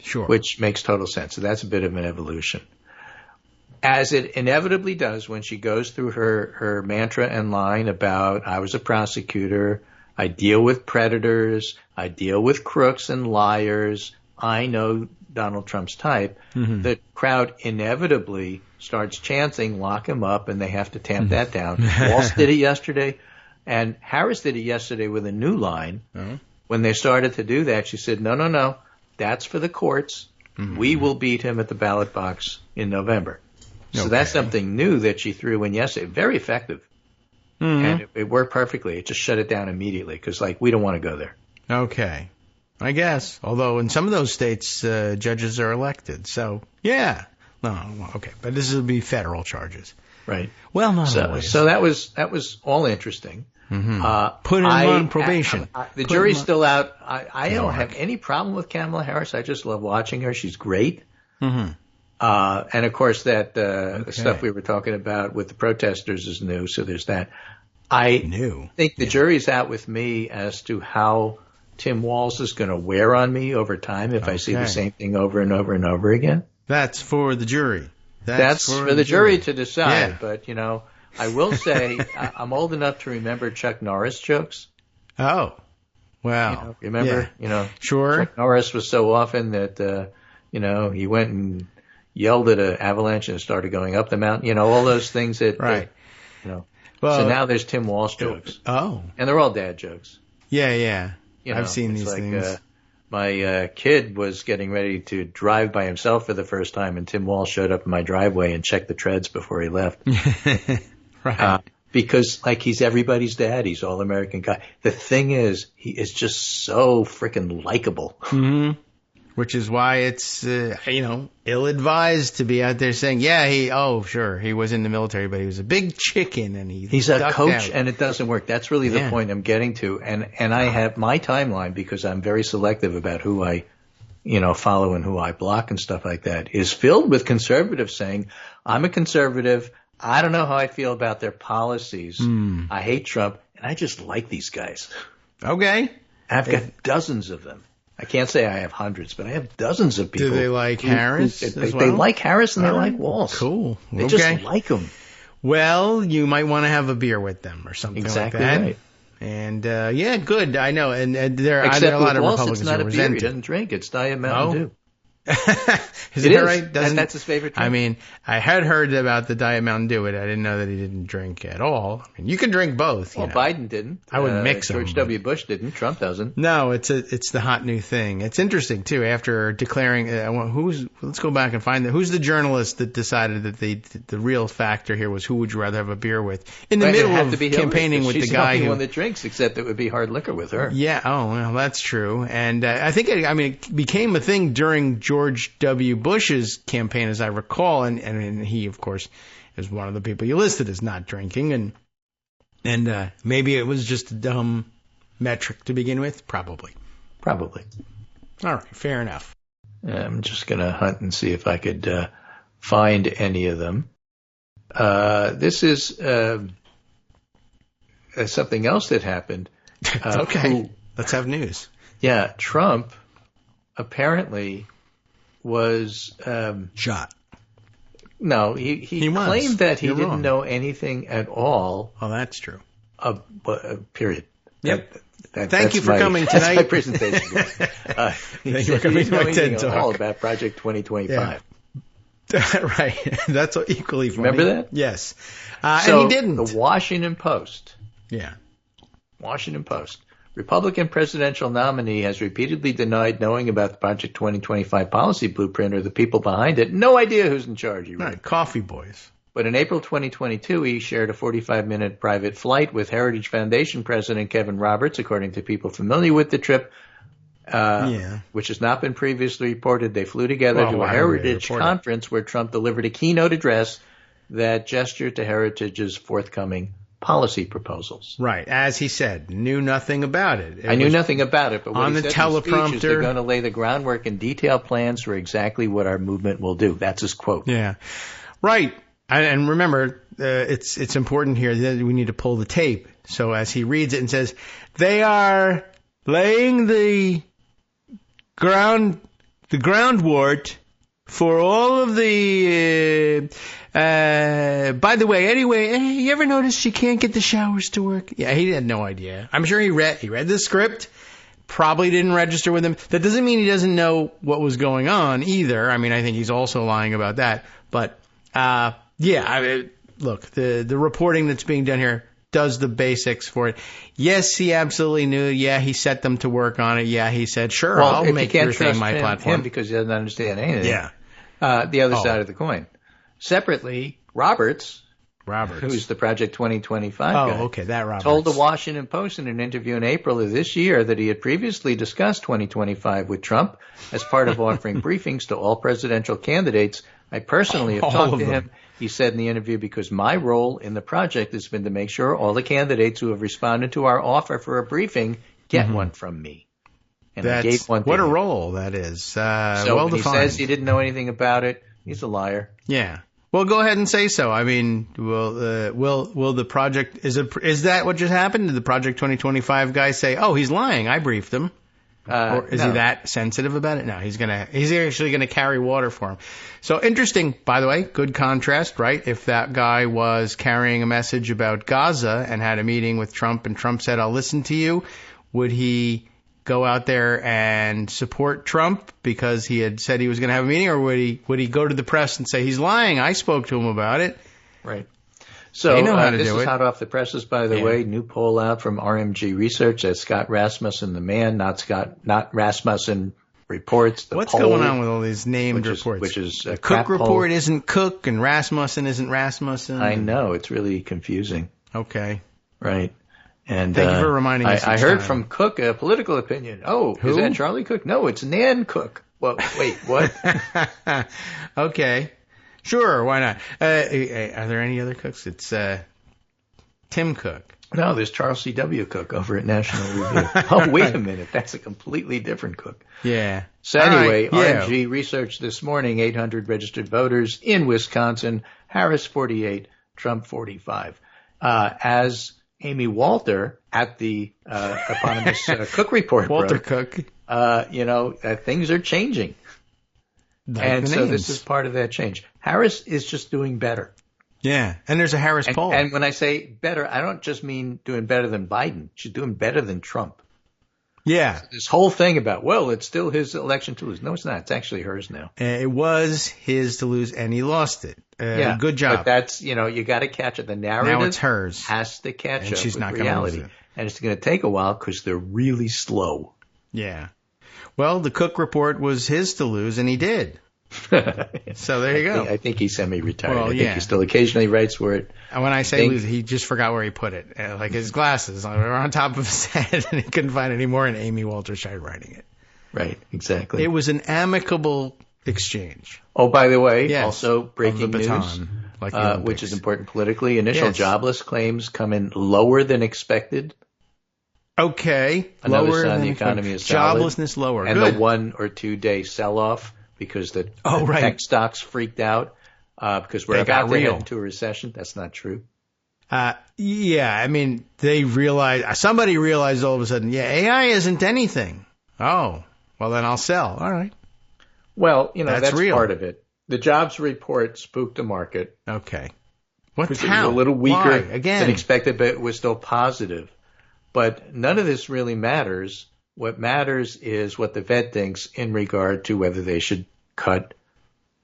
Sure. Which makes total sense. So that's a bit of an evolution. As it inevitably does when she goes through her mantra and line about, I was a prosecutor, I deal with predators, I deal with crooks and liars, I know Donald Trump's type, the crowd inevitably starts chanting, lock him up, and they have to tamp that down. Walz did it yesterday, and Harris did it yesterday with a new line. When they started to do that, she said, no, that's for the courts. We will beat him at the ballot box in November. So that's something new that she threw in yesterday. Very effective. And it worked perfectly. It just shut it down immediately because, we don't want to go there. Okay. I guess. Although in some of those states, judges are elected. So, yeah. No, okay. But this will be federal charges. Right. Well, not always. So that was all interesting. Put him on probation. The jury's still out. I don't have any problem with Kamala Harris. I just love watching her. She's great. And of course that stuff we were talking about with the protesters is new, so there's that. I think the jury's out with me as to how Tim Walz is going to wear on me over time if I see the same thing over and over and over again. That's for the jury. That's for the jury to decide. But, I will say I'm old enough to remember Chuck Norris jokes. Oh, wow. Remember, Sure. Chuck Norris was so often that, he went and yelled at an avalanche and started going up the mountain, all those things that, right. Well, so now there's Tim Walz jokes. Oh. And they're all dad jokes. Yeah. I've seen these things. My kid was getting ready to drive by himself for the first time, and Tim Walz showed up in my driveway and checked the treads before he left. Right. Because, he's everybody's dad. He's all-American guy. The thing is, he is just so freaking likable. Which is why it's, ill-advised to be out there saying, he was in the military, but he was a big chicken and he's a coach and it doesn't work. That's really the point I'm getting to. And I have my timeline, because I'm very selective about who I, follow and who I block and stuff like that, is filled with conservatives saying, I'm a conservative. I don't know how I feel about their policies. I hate Trump and I just like these guys. Okay. I've got dozens of them. I can't say I have hundreds, but I have dozens of people. Do they like Harris as well? They like Harris and they like Walz. Cool. They just like him. Well, you might want to have a beer with them or something like that. Exactly right. And, good. I know. And there are a lot of Walz, Republicans it's not who a resent beer. it. He doesn't drink. It's Diet Mountain Dew. Is that right? That's his favorite drink. I mean, I had heard about the Diet Mountain Dew, but I didn't know that he didn't drink at all. I mean, you can drink both. Well, Biden didn't. I wouldn't mix them. George W. Bush didn't. Trump doesn't. No, it's the hot new thing. It's interesting too. After declaring, let's go back and find who's the journalist that decided that the real factor here was who would you rather have a beer with in the middle of campaigning with the guy she's the one that drinks, except it would be hard liquor with her. Yeah. Oh, well, that's true. And I think it became a thing during George W. Bush's campaign, as I recall, and he, of course, is one of the people you listed as not drinking, and maybe it was just a dumb metric to begin with. Probably. All right, fair enough. I'm just gonna hunt and see if I could find any of them. This is something else that happened. Okay, let's have news. Yeah, Trump apparently was shot. No, he claimed that he didn't know anything at all. Oh, that's true. Period. Yep. Thank you for coming tonight. That's my presentation. Thank you for coming to my TED Talk. All about Project 2025. Yeah. Right. That's equally funny. Remember that? Yes. So and he didn't. The Washington Post. Yeah. Washington Post. Republican presidential nominee has repeatedly denied knowing about the Project 2025 policy blueprint or the people behind it. No idea who's in charge, he wrote. Right, coffee boys. But in April 2022, he shared a 45-minute private flight with Heritage Foundation President Kevin Roberts, according to people familiar with the trip, which has not been previously reported. They flew together to a Heritage conference where Trump delivered a keynote address that gestured to Heritage's forthcoming policy proposals. Right. As he said, knew nothing about it. I knew nothing about it, but what on he the said teleprompter, in the speech is they're going to lay the groundwork and detailed plans for exactly what our movement will do. That's his quote. Yeah. Right. And remember, it's important here that we need to pull the tape. So as he reads it and says, they are laying the groundwork for all of the, by the way, anyway, you ever notice she can't get the showers to work? Yeah, he had no idea. I'm sure he read the script, probably didn't register with him. That doesn't mean he doesn't know what was going on either. I mean, I think he's also lying about that. But, look, the reporting that's being done here does the basics for it. Yes, he absolutely knew. Yeah, he set them to work on it. Yeah, he said, sure, I'll make your thing my platform. Him because he doesn't understand anything. Yeah. The other side of the coin. Separately, Roberts, who's the Project 2025 guy, that Roberts, told the Washington Post in an interview in April of this year that he had previously discussed 2025 with Trump as part of offering briefings to all presidential candidates. I personally have talked to him, he said in the interview, because my role in the project has been to make sure all the candidates who have responded to our offer for a briefing get one from me. And I gave one to him. What a role that is. So well when he says he didn't know anything about it, he's a liar. Yeah. Well, go ahead and say so. I mean, will the project, is that what just happened? Did the Project 2025 guy say, oh, he's lying, I briefed him? Or is he that sensitive about it? No, he's actually gonna carry water for him. So interesting, by the way, good contrast, right? If that guy was carrying a message about Gaza and had a meeting with Trump and Trump said, I'll listen to you, would he go out there and support Trump because he had said he was going to have a meeting, or would he go to the press and say he's lying? I spoke to him about it. Right. So they know how to do it. This is hot off the presses, by the way. New poll out from RMG Research that Scott Rasmussen, the man, not Rasmussen reports. What's going on with all these named reports? Which is a Cook report isn't Cook and Rasmussen isn't Rasmussen. I know, it's really confusing. Okay. Right. And thank you for reminding us. I heard from Cook a political opinion. Oh, who? Is that Charlie Cook? No, it's Nan Cook. Well, wait, what? Okay. Sure, why not? Are there any other Cooks? It's Tim Cook. No, there's Charles C.W. Cook over at National Review. Oh, wait a minute. That's a completely different Cook. Yeah. So anyway, RMG Research this morning, 800 registered voters in Wisconsin, Harris 48, Trump 45. As Amy Walter at the eponymous Cook report Walter Cook. Things are changing. And so this is part of that change. Harris is just doing better. Yeah, and there's a Harris poll. And when I say better, I don't just mean doing better than Biden. She's doing better than Trump. Yeah. So this whole thing about, well, it's still his election to lose. No, it's not. It's actually hers now. It was his to lose, and he lost it. Good job. But that's, you got to catch it. The narrative now it's hers. Has to catch and up she's with not reality. Lose it. And it's going to take a while because they're really slow. Yeah. Well, the Cook report was his to lose, and he did. So there you go. I think he's semi-retired. Well, I think he still occasionally writes where it. And when I say lose, he just forgot where he put it. Like his glasses were on top of his head, and he couldn't find it anymore, and Amy Walter started writing it. Right, exactly. It was an amicable exchange. Oh, by the way, also breaking news, which is important politically. Initial jobless claims come in lower than expected. Okay. Another sign the economy is solid. Joblessness lower. And the 1 or 2 day sell-off because the tech stocks freaked out because we're about to head into a recession. That's not true. Yeah, I mean, somebody realized all of a sudden, AI isn't anything. Oh, well, then I'll sell. All right. Well, that's part of it. The jobs report spooked the market. Okay. It was a little weaker than expected, but it was still positive. But none of this really matters. What matters is what the Fed thinks in regard to whether they should cut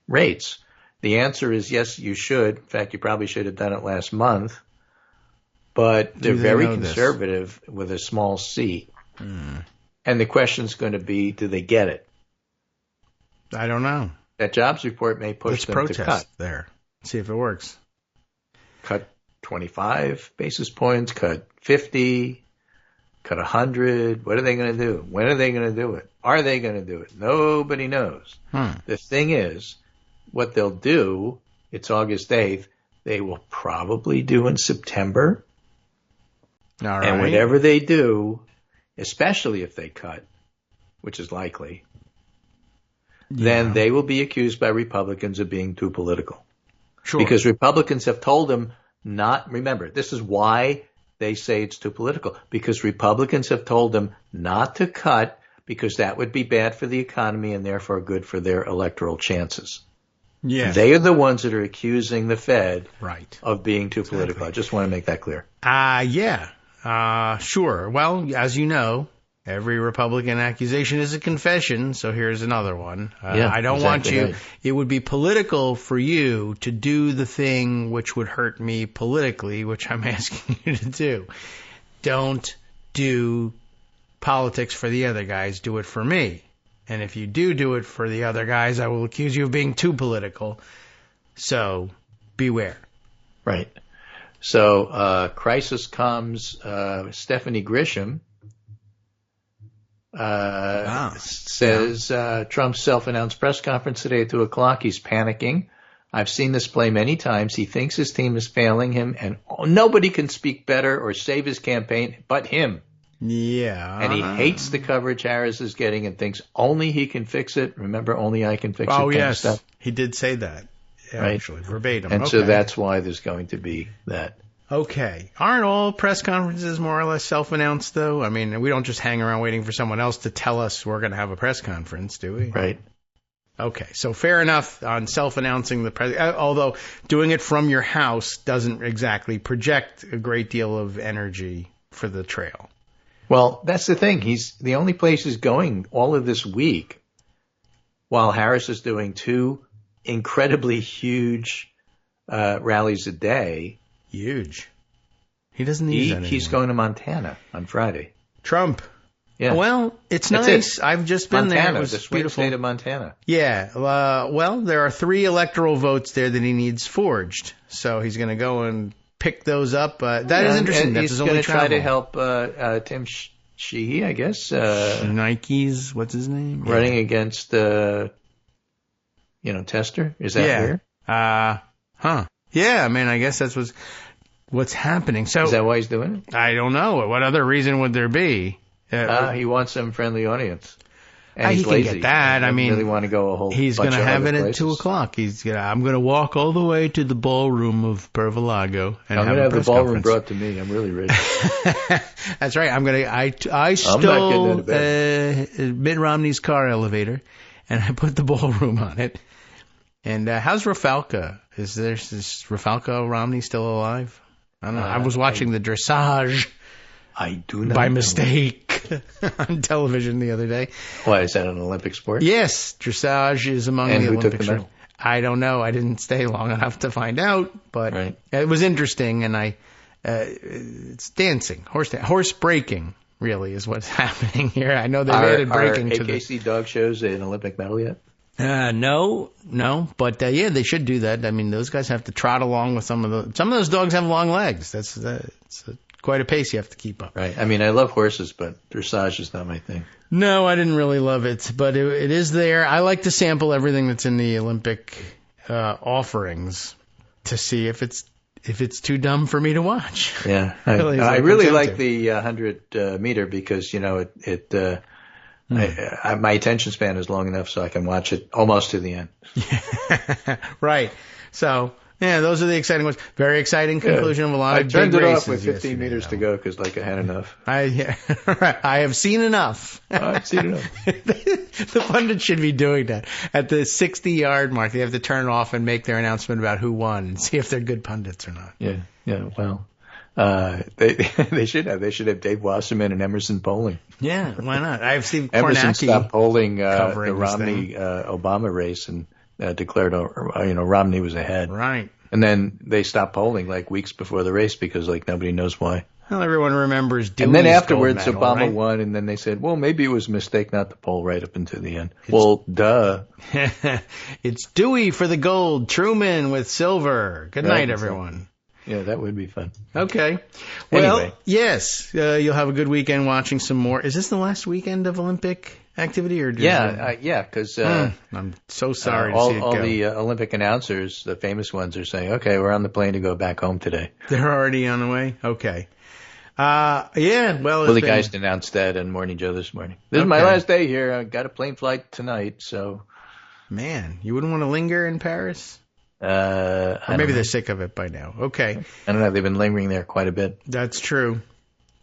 rates. The answer is yes, you should. In fact, you probably should have done it last month. But they're very conservative with a small c. And the question's going to be, do they get it? I don't know. That jobs report may push them to cut. There. See if it works. cut 25 basis points, cut 50, cut 100. What are they going to do? When are they going to do it? Are they going to do it? Nobody knows. The thing is, what they'll do, it's August 8th, they will probably do in September. All right. And whatever they do, especially if they cut, which is likely, then they will be accused by Republicans of being too political. Sure. Because Republicans have told them not, remember, this is why they say it's too political, because Republicans have told them not to cut because that would be bad for the economy and therefore good for their electoral chances. Yeah. They are the ones that are accusing the Fed of being too political. I just want to make that clear. Sure. Well, as you know, every Republican accusation is a confession, so here's another one. I don't want you. Right. It would be political for you to do the thing which would hurt me politically, which I'm asking you to do. Don't do politics for the other guys. Do it for me. And if you do it for the other guys, I will accuse you of being too political. So beware. Right. So crisis comes. Stephanie Grisham says Trump's self-announced press conference today at 2:00. He's panicking. I've seen this play many times. He thinks his team is failing him, and nobody can speak better or save his campaign but him. Yeah. And he hates the coverage Harris is getting and thinks only he can fix it. Remember, only I can fix it. Oh, yes. Stuff. He did say that. Actually, verbatim. And so that's why there's going to be that. Okay. Aren't all press conferences more or less self-announced, though? I mean, we don't just hang around waiting for someone else to tell us we're going to have a press conference, do we? Right. Okay. So fair enough on self-announcing the press. Although doing it from your house doesn't exactly project a great deal of energy for the trail. Well, that's the thing. He's the only place he's going all of this week while Harris is doing 2 incredibly huge rallies a day. Huge. He doesn't need that anymore. He's going to Montana on Friday. Trump. Yeah. Well, it's nice. I've just been Montana, there. It was the swing beautiful. State of Montana. Yeah. Well, there are 3 electoral votes there that he needs forged. So he's going to go and pick those up. That is interesting. And That's he's going to try to help Tim Sheehy, I guess. Nike's, what's his name? Running against, Tester. Is that weird? Yeah, I mean, I guess that's what's happening. So is that why he's doing it? I don't know. What other reason would there be? He wants some friendly audience. And he he's can lazy. get that. I mean, really want to go a whole. He's going to have it at 2:00. I'm going to walk all the way to the ballroom of Pervalago and I'm have going to have the ballroom conference. brought to me. I'm really rich. That's right. I stole Mitt Romney's car elevator, and I put the ballroom on it. And how's Rafalka? Is Rafalka Romney still alive? I don't know. I was watching the dressage. I do not by mistake on television the other day. Why, is that an Olympic sport? Yes, dressage is among the Olympic sports. Medal? I don't know. I didn't stay long enough to find out, but it was interesting, and it's dancing, horse breaking. Really, is what's happening here. I know they've added breaking to the AKC dog shows an Olympic medal yet? No, but they should do that. I mean, those guys have to trot along with some of those dogs have long legs. That's quite a pace you have to keep up. Right. I mean, I love horses, but dressage is not my thing. No, I didn't really love it, but it is there. I like to sample everything that's in the Olympic offerings to see if it's too dumb for me to watch. Yeah, I really like the 100 meter because my attention span is long enough so I can watch it almost to the end. Right. So. Yeah, those are the exciting ones. Very exciting conclusion of a lot of big races. I turned it off with 15 meters to go because, I had enough. I have seen enough. I've seen enough. The pundits should be doing that. At the 60-yard mark, they have to turn it off and make their announcement about who won and see if they're good pundits or not. Yeah, well, they should have. They should have Dave Wasserman and Emerson polling. Yeah, why not? I've seen Emerson Kornacki stopped polling the Romney Obama race and declared, Romney was ahead. Right. And then they stopped polling weeks before the race because nobody knows why. Well, everyone remembers Dewey's And then afterwards, gold medal, Obama won, and then they said, well, maybe it was a mistake not to poll right up until the end. Duh. It's Dewey for the gold, Truman with silver. Good night, everyone. Yeah, that would be fun. Okay. Well, anyway. Yes, you'll have a good weekend watching some more. Is this the last weekend of Olympic activity? Or because I'm so sorry to see it go. All the Olympic announcers, the famous ones, are saying, okay, we're on the plane to go back home today. They're already on the way? Okay. Well, Willie Geist announced that on Morning Joe this morning. This is my last day here. I got a plane flight tonight, so. Man, you wouldn't want to linger in Paris? Or maybe they're sick of it by now. Okay. I don't know. They've been lingering there quite a bit. That's true.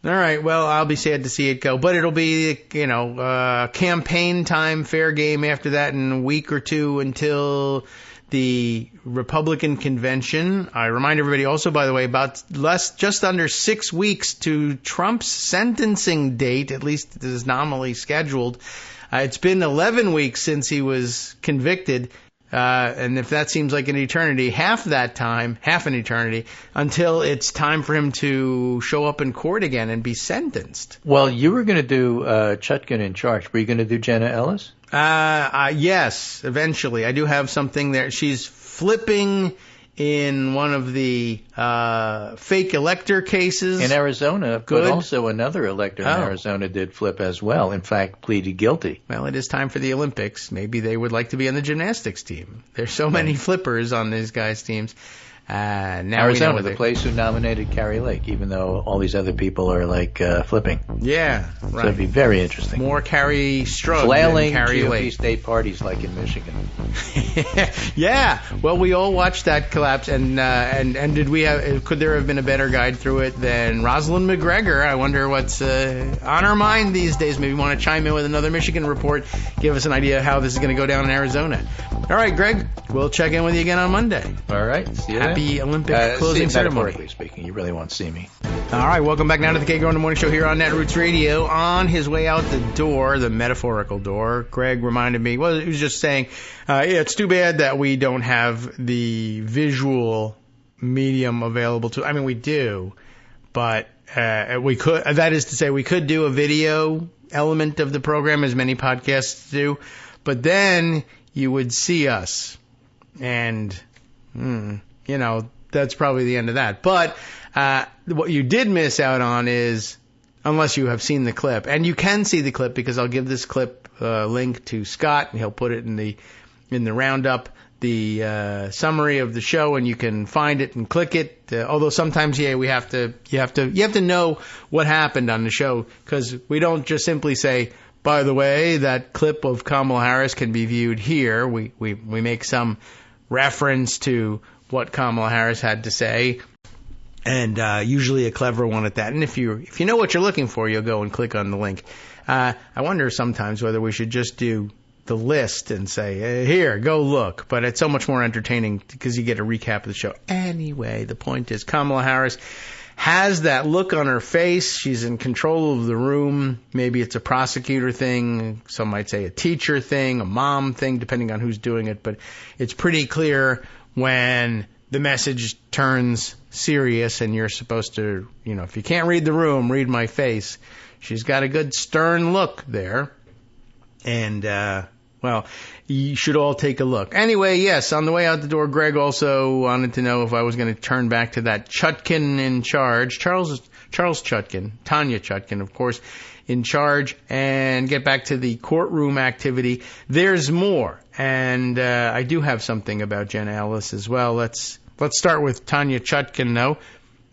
All right. Well, I'll be sad to see it go, but it'll be, campaign time, fair game after that in a week or two until the Republican convention. I remind everybody also, by the way, about just under 6 weeks to Trump's sentencing date, at least it is nominally scheduled. It's been 11 weeks since he was convicted. And if that seems like an eternity, half an eternity, until it's time for him to show up in court again and be sentenced. Well, you were going to do Chutkin in charge. Were you going to do Jenna Ellis? Yes, eventually. I do have something there. She's flipping in one of the fake elector cases. In Arizona, but also another elector in Arizona did flip as well. In fact, pleaded guilty. Well, it is time for the Olympics. Maybe they would like to be on the gymnastics team. There's so many flippers on these guys' teams. Now Arizona, the place who nominated Carrie Lake, even though all these other people are flipping. Yeah, right. So it'd be very interesting. More Carrie Strug flailing than Carrie GOP Lake. State parties like in Michigan. Yeah. Well, we all watched that collapse, and did we have? Could there have been a better guide through it than Rosalind McGregor? I wonder what's on her mind these days. Maybe want to chime in with another Michigan report, give us an idea of how this is going to go down in Arizona. All right, Greg, we'll check in with you again on Monday. All right. See you Happy Olympic closing ceremony. Metaphorically speaking, you really won't see me. All right, welcome back now to the Kagro in the Morning Show here on Netroots Radio. On his way out the door, the metaphorical door, Greg reminded me, well, he was just saying, it's too bad that we don't have the visual medium available to, I mean, we do, but we could, that is to say, we could do a video element of the program, as many podcasts do, but then you would see us, and, that's probably the end of that. But what you did miss out on is, unless you have seen the clip, and you can see the clip because I'll give this clip link to Scott, and he'll put it in the roundup, the summary of the show, and you can find it and click it. Although sometimes, you have to know what happened on the show, because we don't just simply say, by the way, that clip of Kamala Harris can be viewed here. We make some reference to what Kamala Harris had to say, and usually a clever one at that. And if you know what you're looking for, you'll go and click on the link. I wonder sometimes whether we should just do the list and say, here, go look. But it's so much more entertaining because you get a recap of the show. Anyway, the point is Kamala Harris has that look on her face. She's in control of the room. Maybe it's a prosecutor thing. Some might say a teacher thing, a mom thing, depending on who's doing it. But it's pretty clear when the message turns serious and you're supposed to, if you can't read the room, read my face. She's got a good stern look there. And, you should all take a look. Anyway, yes, on the way out the door, Greg also wanted to know if I was going to turn back to that Chutkin in charge, Charles Chutkin, Tanya Chutkin, of course, in charge, and get back to the courtroom activity. There's more, and I do have something about Jenna Ellis as well. Let's start with Tanya Chutkin, though,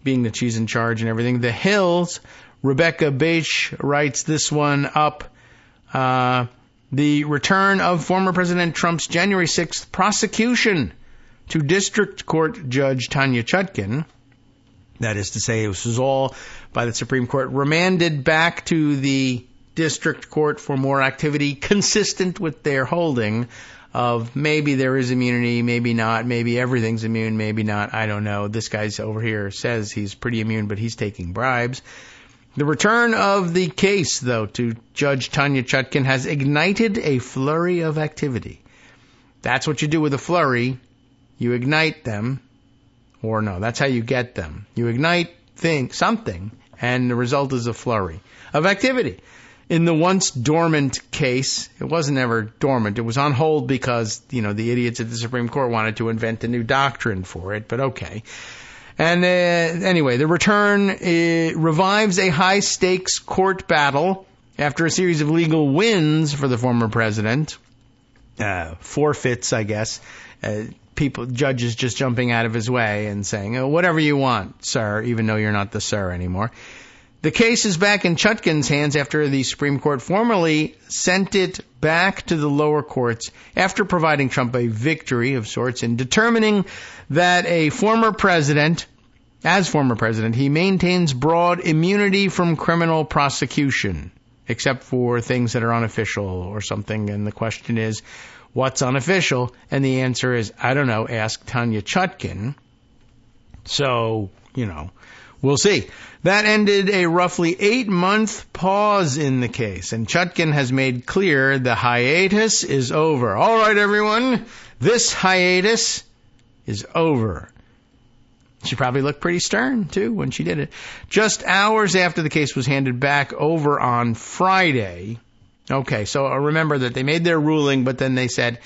being that she's in charge and everything. The Hill's Rebecca Beisch writes this one up. The return of former President Trump's January 6th prosecution to District Court Judge Tanya Chutkin. That is to say, this was all by the Supreme Court, remanded back to the District Court for more activity consistent with their holding of maybe there is immunity, maybe not, maybe everything's immune, maybe not, I don't know. This guy's over here says he's pretty immune, but he's taking bribes. The return of the case, though, to Judge Tanya Chutkin has ignited a flurry of activity. That's what you do with a flurry. You ignite them, or no, that's how you get them. You ignite something, and the result is a flurry of activity. In the once dormant case, it wasn't ever dormant. It was on hold because, the idiots at the Supreme Court wanted to invent a new doctrine for it, but okay. And anyway, the return revives a high-stakes court battle after a series of legal wins for the former president. Forfeits, I guess. Judges just jumping out of his way and saying, oh, whatever you want, sir, even though you're not the sir anymore. The case is back in Chutkin's hands after the Supreme Court formally sent it back to the lower courts after providing Trump a victory of sorts in determining that as former president, he maintains broad immunity from criminal prosecution, except for things that are unofficial or something. And the question is, what's unofficial? And the answer is, I don't know, ask Tanya Chutkin. So, we'll see. That ended a roughly 8-month pause in the case, and Chutkin has made clear the hiatus is over. All right, everyone, this hiatus is over. She probably looked pretty stern, too, when she did it. Just hours after the case was handed back over on Friday. Okay, so remember that they made their ruling, but then they said,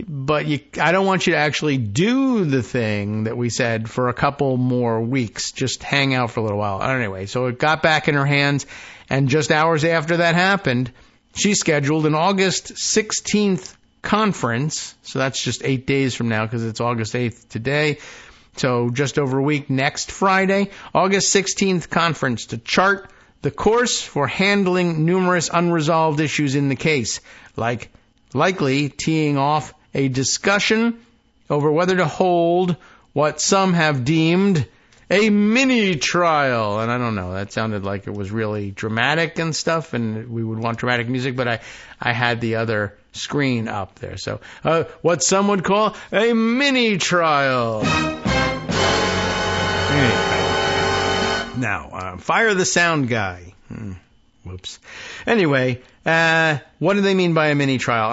but I don't want you to actually do the thing that we said for a couple more weeks. Just hang out for a little while. Anyway, so it got back in her hands, and just hours after that happened, she scheduled an August 16th conference. So that's just 8 days from now because it's August 8th today. So just over a week next Friday, August 16th conference to chart the course for handling numerous unresolved issues in the case, like likely teeing off a discussion over whether to hold what some have deemed a mini trial. And I don't know, that sounded like it was really dramatic and stuff, and we would want dramatic music, but I had the other screen up there. So what some would call a mini trial. Now, fire the sound guy. Whoops. Anyway, what do they mean by a mini trial?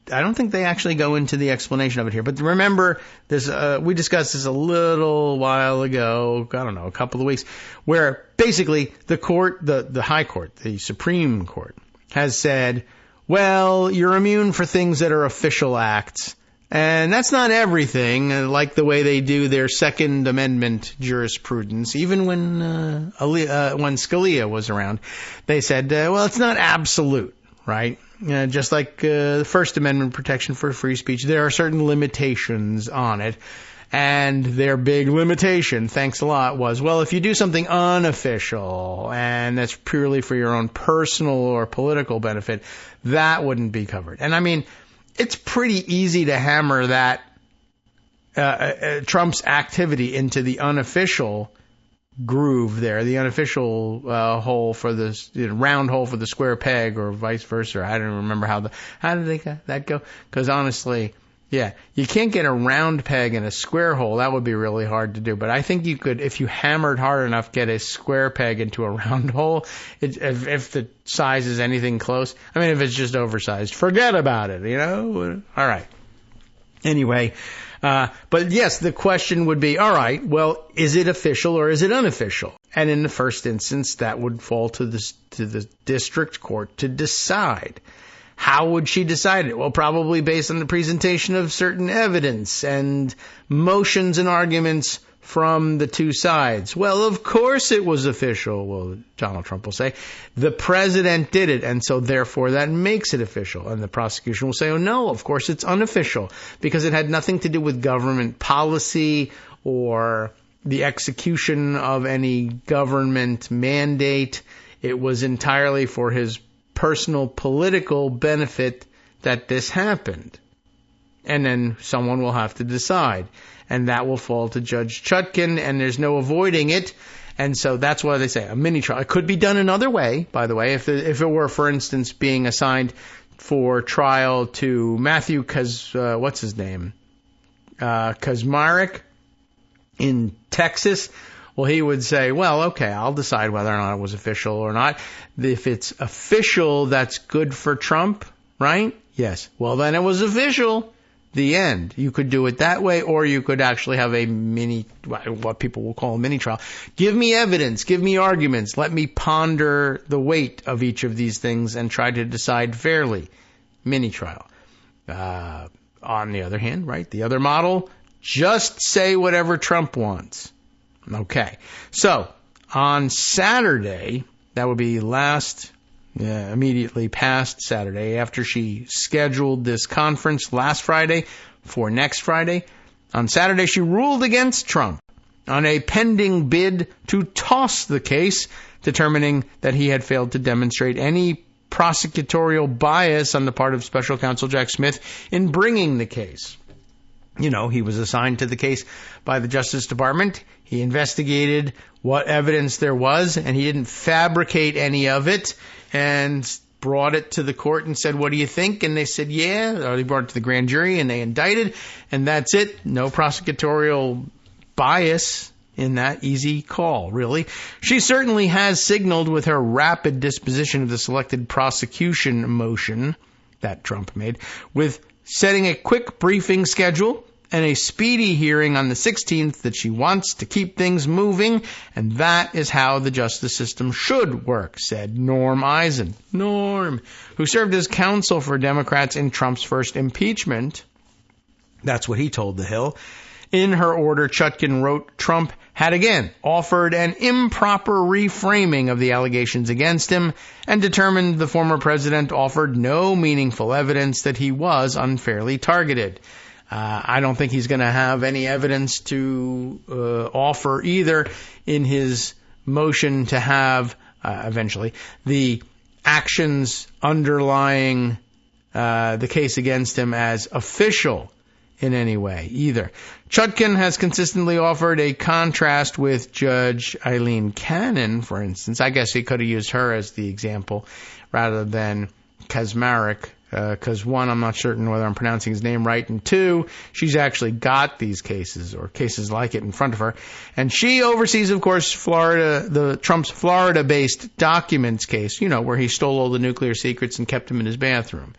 I don't think they actually go into the explanation of it here. But remember, this we discussed this a little while ago, I don't know, a couple of weeks, where basically the court, the high court, the Supreme Court, has said, well, you're immune for things that are official acts. And that's not everything, like the way they do their Second Amendment jurisprudence. Even when Scalia was around, they said, well, it's not absolute, right? Just like the First Amendment protection for free speech, there are certain limitations on it. And their big limitation, thanks a lot, was, well, if you do something unofficial and that's purely for your own personal or political benefit, that wouldn't be covered. And I mean, it's pretty easy to hammer that Trump's activity into the unofficial groove there, the unofficial hole for the round hole for the square peg, or vice versa. I don't remember how did that go? Because honestly, yeah, you can't get a round peg in a square hole. That would be really hard to do. But I think you could, if you hammered hard enough, get a square peg into a round hole. If the size is anything close. I mean, if it's just oversized, forget about it, All right. Anyway, but yes, the question would be, all right, well, is it official or is it unofficial? And in the first instance, that would fall to the district court to decide. How would she decide it? Well, probably based on the presentation of certain evidence and motions and arguments from the two sides. Well, of course it was official. Well, Donald Trump will say, the president did it, and so therefore that makes it official. And the prosecution will say, oh no, of course it's unofficial, because it had nothing to do with government policy or the execution of any government mandate. It was entirely for his personal political benefit that this happened. And then someone will have to decide. And that will fall to Judge Chutkin, and there's no avoiding it. And so that's why they say a mini trial. It could be done another way, by the way. If it were, for instance, being assigned for trial to Matthew what's his name? Kaczmarek in Texas. Well, he would say, well, okay, I'll decide whether or not it was official or not. If it's official, that's good for Trump, right? Yes. Well, then it was official. The end. You could do it that way, or you could actually have a what people will call a mini trial. Give me evidence, give me arguments, let me ponder the weight of each of these things and try to decide fairly. Mini trial. On the other hand, right, the other model, Just say whatever Trump wants. Okay. So, on Saturday, that would be immediately past Saturday, after she scheduled this conference last Friday for next Friday, on Saturday she ruled against Trump on a pending bid to toss the case, determining that he had failed to demonstrate any prosecutorial bias on the part of Special Counsel Jack Smith in bringing the case. You know, he was assigned to the case by the Justice Department. He investigated what evidence there was, and he didn't fabricate any of it, and brought it to the court and said, what do you think? And they said, yeah. Or they brought it to the grand jury, and they indicted, and that's it. No prosecutorial bias in that. Easy call, really. She certainly has signaled with her rapid disposition of the selected prosecution motion that Trump made, with setting a quick briefing schedule and a speedy hearing on the 16th, that she wants to keep things moving, and that is how the justice system should work, said Norm Eisen. Norm, who served as counsel for Democrats in Trump's first impeachment. That's what he told The Hill. In her order, Chutkan wrote Trump had again offered an improper reframing of the allegations against him and determined the former president offered no meaningful evidence that he was unfairly targeted. I don't think he's going to have any evidence to offer either in his motion to have, eventually, the actions underlying the case against him as official in any way either. Chutkan has consistently offered a contrast with Judge Eileen Cannon, for instance. I guess he could have used her as the example rather than Kaczmarek, because one, I'm not certain whether I'm pronouncing his name right, and two, she's actually got these cases or cases like it in front of her, and she oversees, of course, Trump's Florida-based documents case, you know, where he stole all the nuclear secrets and kept them in his bathroom.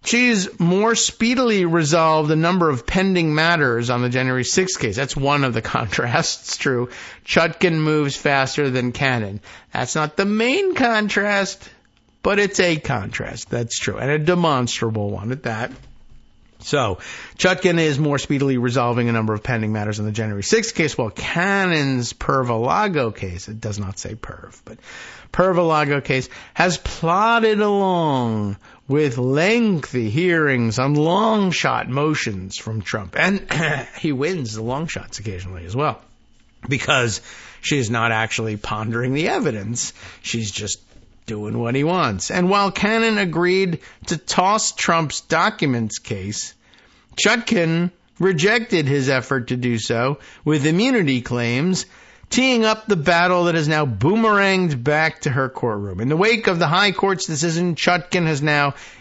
She's more speedily resolved a number of pending matters on the January 6th case. That's one of the contrasts, true. Chutkan moves faster than Cannon. That's not the main contrast, but it's a contrast. That's true. And a demonstrable one at that. So, Chutkan is more speedily resolving a number of pending matters in the January 6th case, while Cannon's Pervalago case, it does not say perv, but Pervalago case, has plodded along with lengthy hearings on long shot motions from Trump. And he wins the long shots occasionally as well, because she's not actually pondering the evidence. She's just doing what he wants. And while Cannon agreed to toss Trump's documents case, Chutkan rejected his effort to do so with immunity claims, teeing up the battle that has now boomeranged back to her courtroom. In the wake of the High Court's decision, Chutkan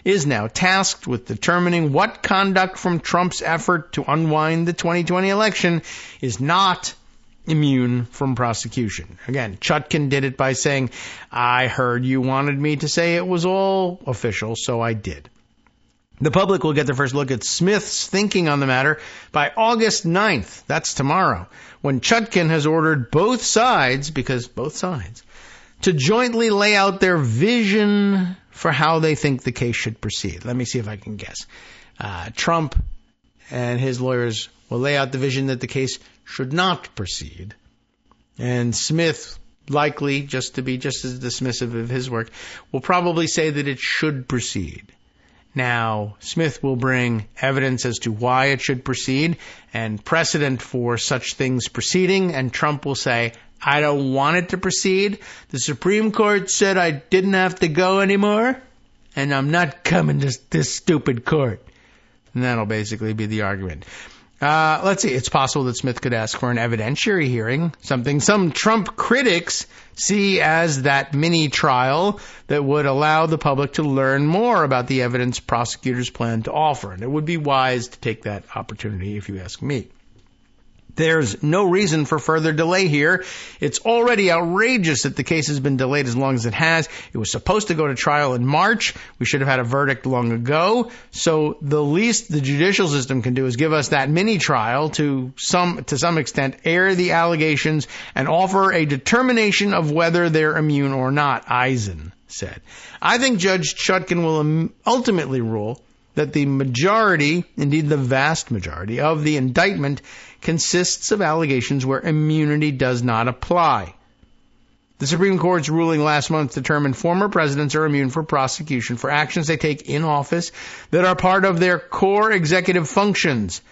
is now tasked with determining what conduct from Trump's effort to unwind the 2020 election is not immune from prosecution. Again, Chutkan did it by saying, I heard you wanted me to say it was all official, so I did. The public will get their first look at Smith's thinking on the matter by August 9th. That's tomorrow, when Chutkan has ordered both sides, to jointly lay out their vision for how they think the case should proceed. Let me see if I can guess. Trump and his lawyers will lay out the vision that the case should not proceed. And Smith, likely, just to be just as dismissive of his work, will probably say that it should proceed. Now, Smith will bring evidence as to why it should proceed and precedent for such things proceeding, and Trump will say, I don't want it to proceed. The Supreme Court said I didn't have to go anymore, and I'm not coming to this stupid court. And that'll basically be the argument. Let's see. It's possible that Smith could ask for an evidentiary hearing, something some Trump critics see as that mini trial that would allow the public to learn more about the evidence prosecutors plan to offer. And it would be wise to take that opportunity, if you ask me. There's no reason for further delay here. It's already outrageous that the case has been delayed as long as it has. It was supposed to go to trial in March. We should have had a verdict long ago. So the least the judicial system can do is give us that mini trial to some extent, air the allegations and offer a determination of whether they're immune or not, Eisen said. I think Judge Chutkan will ultimately rule that the majority, indeed the vast majority, of the indictment consists of allegations where immunity does not apply. The Supreme Court's ruling last month determined former presidents are immune from prosecution for actions they take in office that are part of their core executive functions,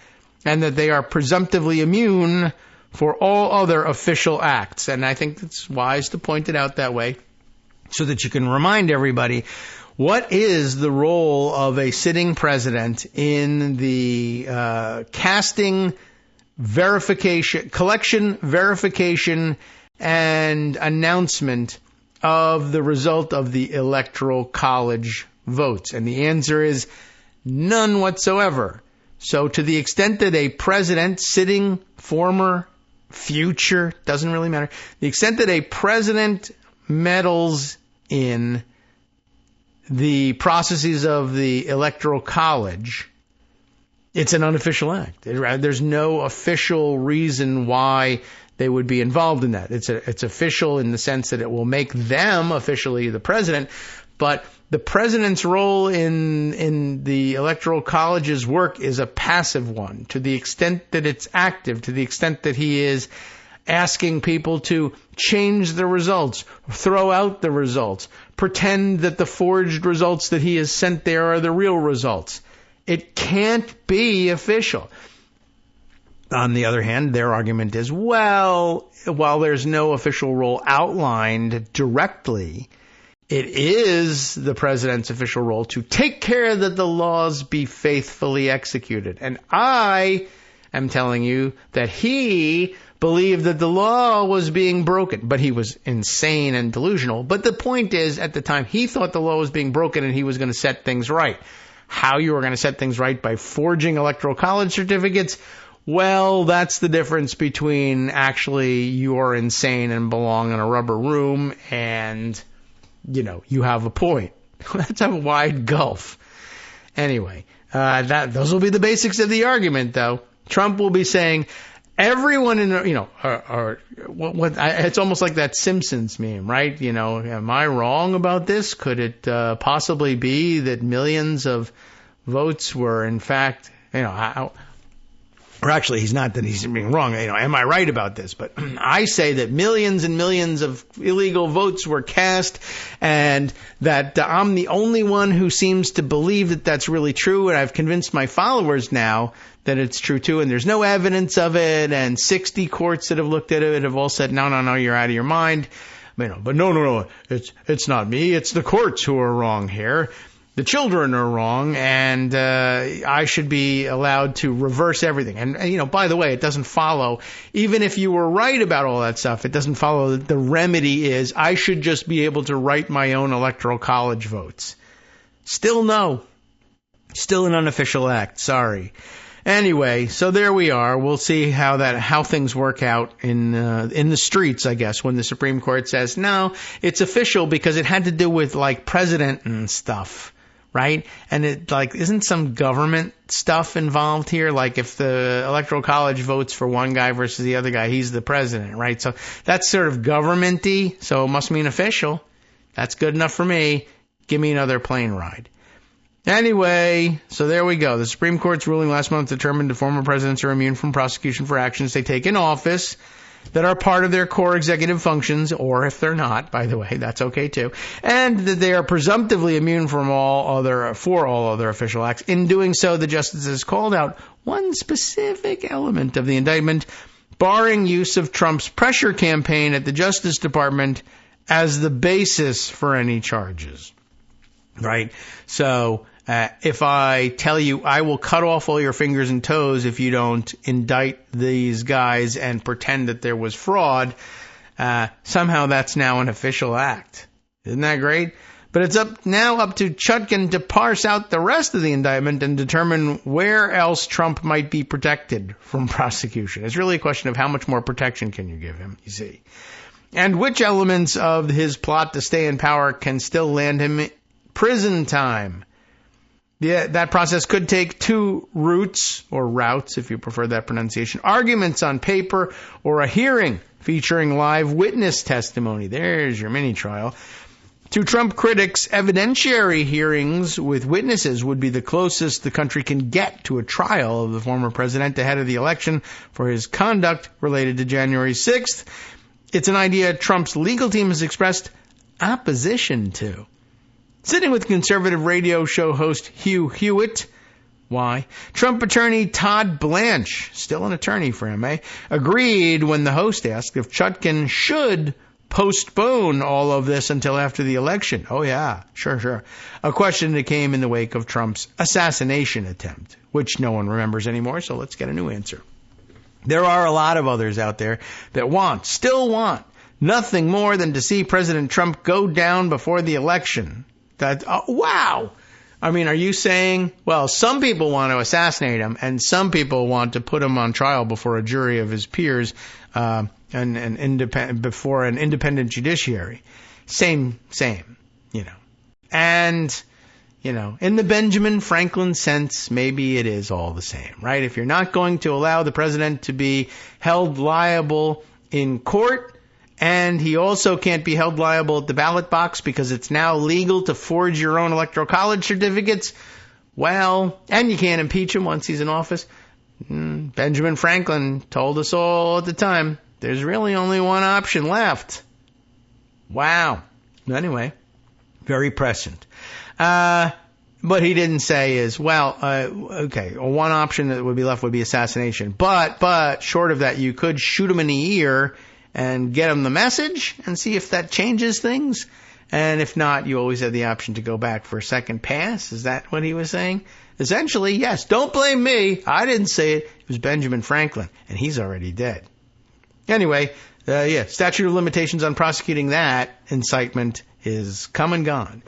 and that they are presumptively immune for all other official acts. And I think it's wise to point it out that way so that you can remind everybody what is the role of a sitting president in the collection, verification, and announcement of the result of the Electoral College votes. And the answer is none whatsoever. So to the extent that a president, sitting, former, future, doesn't really matter, the extent that a president meddles in the processes of the Electoral College, it's an unofficial act. There's no official reason why they would be involved in that. It's official in the sense that it will make them officially the president, but the president's role in the Electoral College's work is a passive one, to the extent that it's active, to the extent that he is asking people to change the results, throw out the results, pretend that the forged results that he has sent there are the real results. It can't be official. On the other hand, their argument is, well, while there's no official role outlined directly, it is the president's official role to take care that the laws be faithfully executed. And I am telling you that he believed that the law was being broken, but he was insane and delusional. But the point is, at the time, he thought the law was being broken and he was going to set things right. How you were going to set things right by forging Electoral College certificates? Well, that's the difference between actually you're insane and belong in a rubber room and, you have a point. That's a wide gulf. Anyway, those will be the basics of the argument, though. Trump will be saying, everyone in, it's almost like that Simpsons meme, right? Am I wrong about this? Could it possibly be that millions of votes were in fact, or actually he's not that he's being wrong, am I right about this? But I say that millions and millions of illegal votes were cast and that I'm the only one who seems to believe that that's really true, and I've convinced my followers now that it's true too, and there's no evidence of it, and 60 courts that have looked at it have all said, no, you're out of your mind. But no, it's not me, it's the courts who are wrong here. The children are wrong, and I should be allowed to reverse everything. And, by the way, it doesn't follow, even if you were right about all that stuff, it doesn't follow that the remedy is I should just be able to write my own Electoral College votes. Still no. Still an unofficial act. Sorry. Anyway, so there we are. We'll see how things work out in the streets, I guess, when the Supreme Court says, no, it's official because it had to do with, president and stuff. Right? And it isn't some government stuff involved here? Like if the Electoral College votes for one guy versus the other guy, he's the president, right? So that's sort of government-y, so it must mean official. That's good enough for me. Give me another plane ride. Anyway, so there we go. The Supreme Court's ruling last month determined that former presidents are immune from prosecution for actions they take in office that are part of their core executive functions, or if they're not, by the way, that's okay too, and that they are presumptively immune from all other official acts. In doing so, the justices called out one specific element of the indictment, barring use of Trump's pressure campaign at the Justice Department as the basis for any charges. Right? So, if I tell you I will cut off all your fingers and toes if you don't indict these guys and pretend that there was fraud, somehow that's now an official act. Isn't that great? But it's up to Chutkan to parse out the rest of the indictment and determine where else Trump might be protected from prosecution. It's really a question of how much more protection can you give him, you see. And which elements of his plot to stay in power can still land him prison time. Yeah, that process could take two routes, or routes if you prefer that pronunciation, arguments on paper or a hearing featuring live witness testimony. There's your mini trial. To Trump critics, evidentiary hearings with witnesses would be the closest the country can get to a trial of the former president ahead of the election for his conduct related to January 6th. It's an idea Trump's legal team has expressed opposition to. Sitting with conservative radio show host Hugh Hewitt, why? Trump attorney Todd Blanche, still an attorney for him, agreed when the host asked if Chutkan should postpone all of this until after the election. Oh, yeah, sure. A question that came in the wake of Trump's assassination attempt, which no one remembers anymore, so let's get a new answer. There are a lot of others out there that still want, nothing more than to see President Trump go down before the election. Wow! I mean, are you saying, well, some people want to assassinate him, and some people want to put him on trial before a jury of his peers, before an independent judiciary. Same, And, in the Benjamin Franklin sense, maybe it is all the same, right? If you're not going to allow the president to be held liable in court, and he also can't be held liable at the ballot box because it's now legal to forge your own electoral college certificates, well, and you can't impeach him once he's in office. Benjamin Franklin told us all at the time, there's really only one option left. Wow. Anyway, very prescient. What he didn't say is, okay, one option that would be left would be assassination. But short of that, you could shoot him in the ear and get him the message and see if that changes things. And if not, you always have the option to go back for a second pass. Is that what he was saying? Essentially, yes. Don't blame me. I didn't say it. It was Benjamin Franklin, and he's already dead. Anyway, statute of limitations on prosecuting that incitement is come and gone.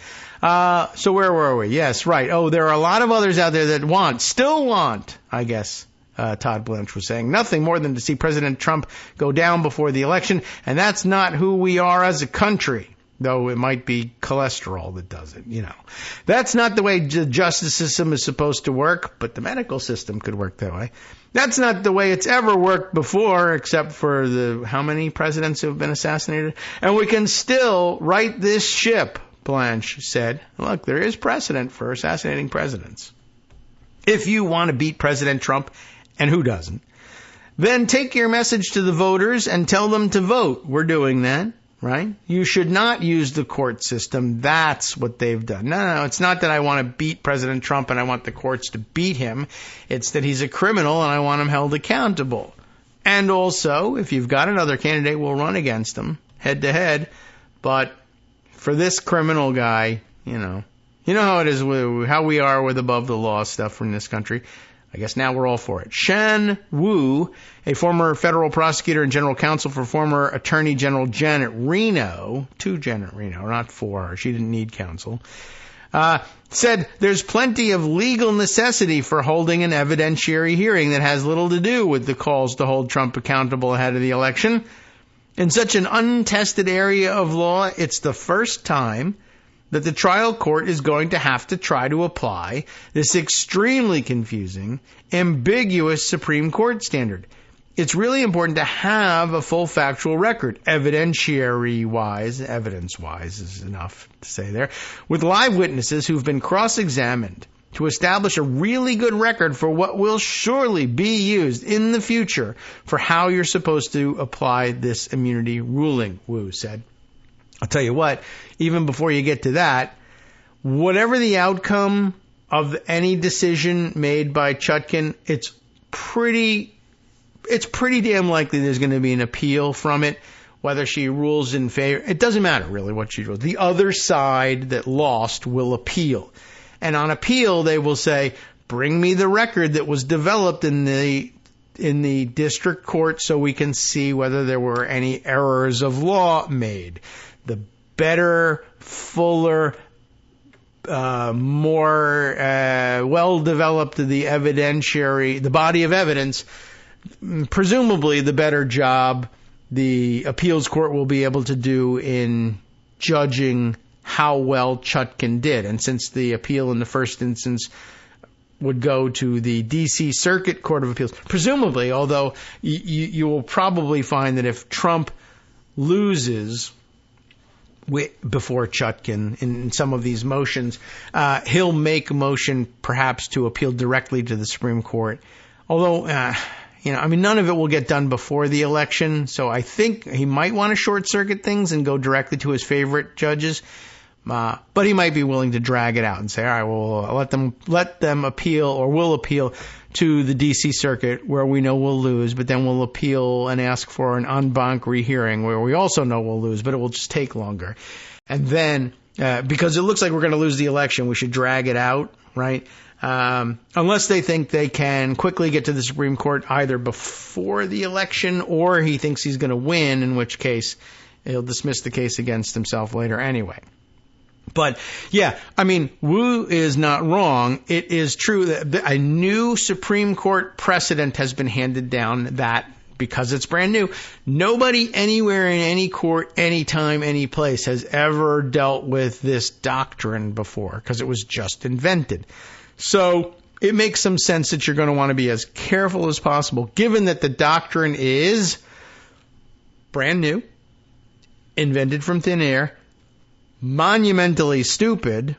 So where were we? Yes, right. Oh, there are a lot of others out there that still want, I guess, Todd Blanche was saying, nothing more than to see President Trump go down before the election, and that's not who we are as a country. Though it might be cholesterol that does it, That's not the way the justice system is supposed to work, but the medical system could work that way. That's not the way it's ever worked before, except for how many presidents who have been assassinated? And we can still right this ship, Blanche said. Look, there is precedent for assassinating presidents. If you want to beat President Trump, and who doesn't, then take your message to the voters and tell them to vote. We're doing that. Right? You should not use the court system. That's what they've done. No, it's not that I want to beat President Trump and I want the courts to beat him. It's that he's a criminal and I want him held accountable. And also, if you've got another candidate, we'll run against him head to head. But for this criminal guy, you know how it is, how we are with above the law stuff from this country. I guess now we're all for it. Shan Wu, a former federal prosecutor and general counsel for former Attorney General Janet Reno, to Janet Reno, not for her, she didn't need counsel, said there's plenty of legal necessity for holding an evidentiary hearing that has little to do with the calls to hold Trump accountable ahead of the election. In such an untested area of law, it's the first time that the trial court is going to have to try to apply this extremely confusing, ambiguous Supreme Court standard. It's really important to have a full factual record, evidence-wise is enough to say there, with live witnesses who've been cross-examined to establish a really good record for what will surely be used in the future for how you're supposed to apply this immunity ruling, Wu said. I'll tell you what, even before you get to that, whatever the outcome of any decision made by Chutkan, it's pretty damn likely there's going to be an appeal from it, whether she rules in favor. It doesn't matter really what she rules. The other side that lost will appeal. And on appeal, they will say, bring me the record that was developed in the district court so we can see whether there were any errors of law made. The better, fuller, more well-developed the body of evidence, presumably the better job the appeals court will be able to do in judging how well Chutkan did. And since the appeal in the first instance would go to the D.C. Circuit Court of Appeals, presumably, although you will probably find that if Trump loses, before Chutkin in some of these motions. He'll make a motion perhaps to appeal directly to the Supreme Court. Although, none of it will get done before the election. So I think he might want to short circuit things and go directly to his favorite judges. But he might be willing to drag it out and say, all right, well, let them appeal, or we'll appeal to the D.C. Circuit where we know we'll lose, but then we'll appeal and ask for an en banc rehearing where we also know we'll lose, but it will just take longer. And then, because it looks like we're going to lose the election, we should drag it out, right? Unless they think they can quickly get to the Supreme Court either before the election or he thinks he's going to win, in which case he'll dismiss the case against himself later anyway. But, yeah, Wu is not wrong. It is true that a new Supreme Court precedent has been handed down that, because it's brand new, nobody anywhere in any court, anytime, any place has ever dealt with this doctrine before, because it was just invented. So it makes some sense that you're going to want to be as careful as possible, given that the doctrine is brand new, invented from thin air, monumentally stupid,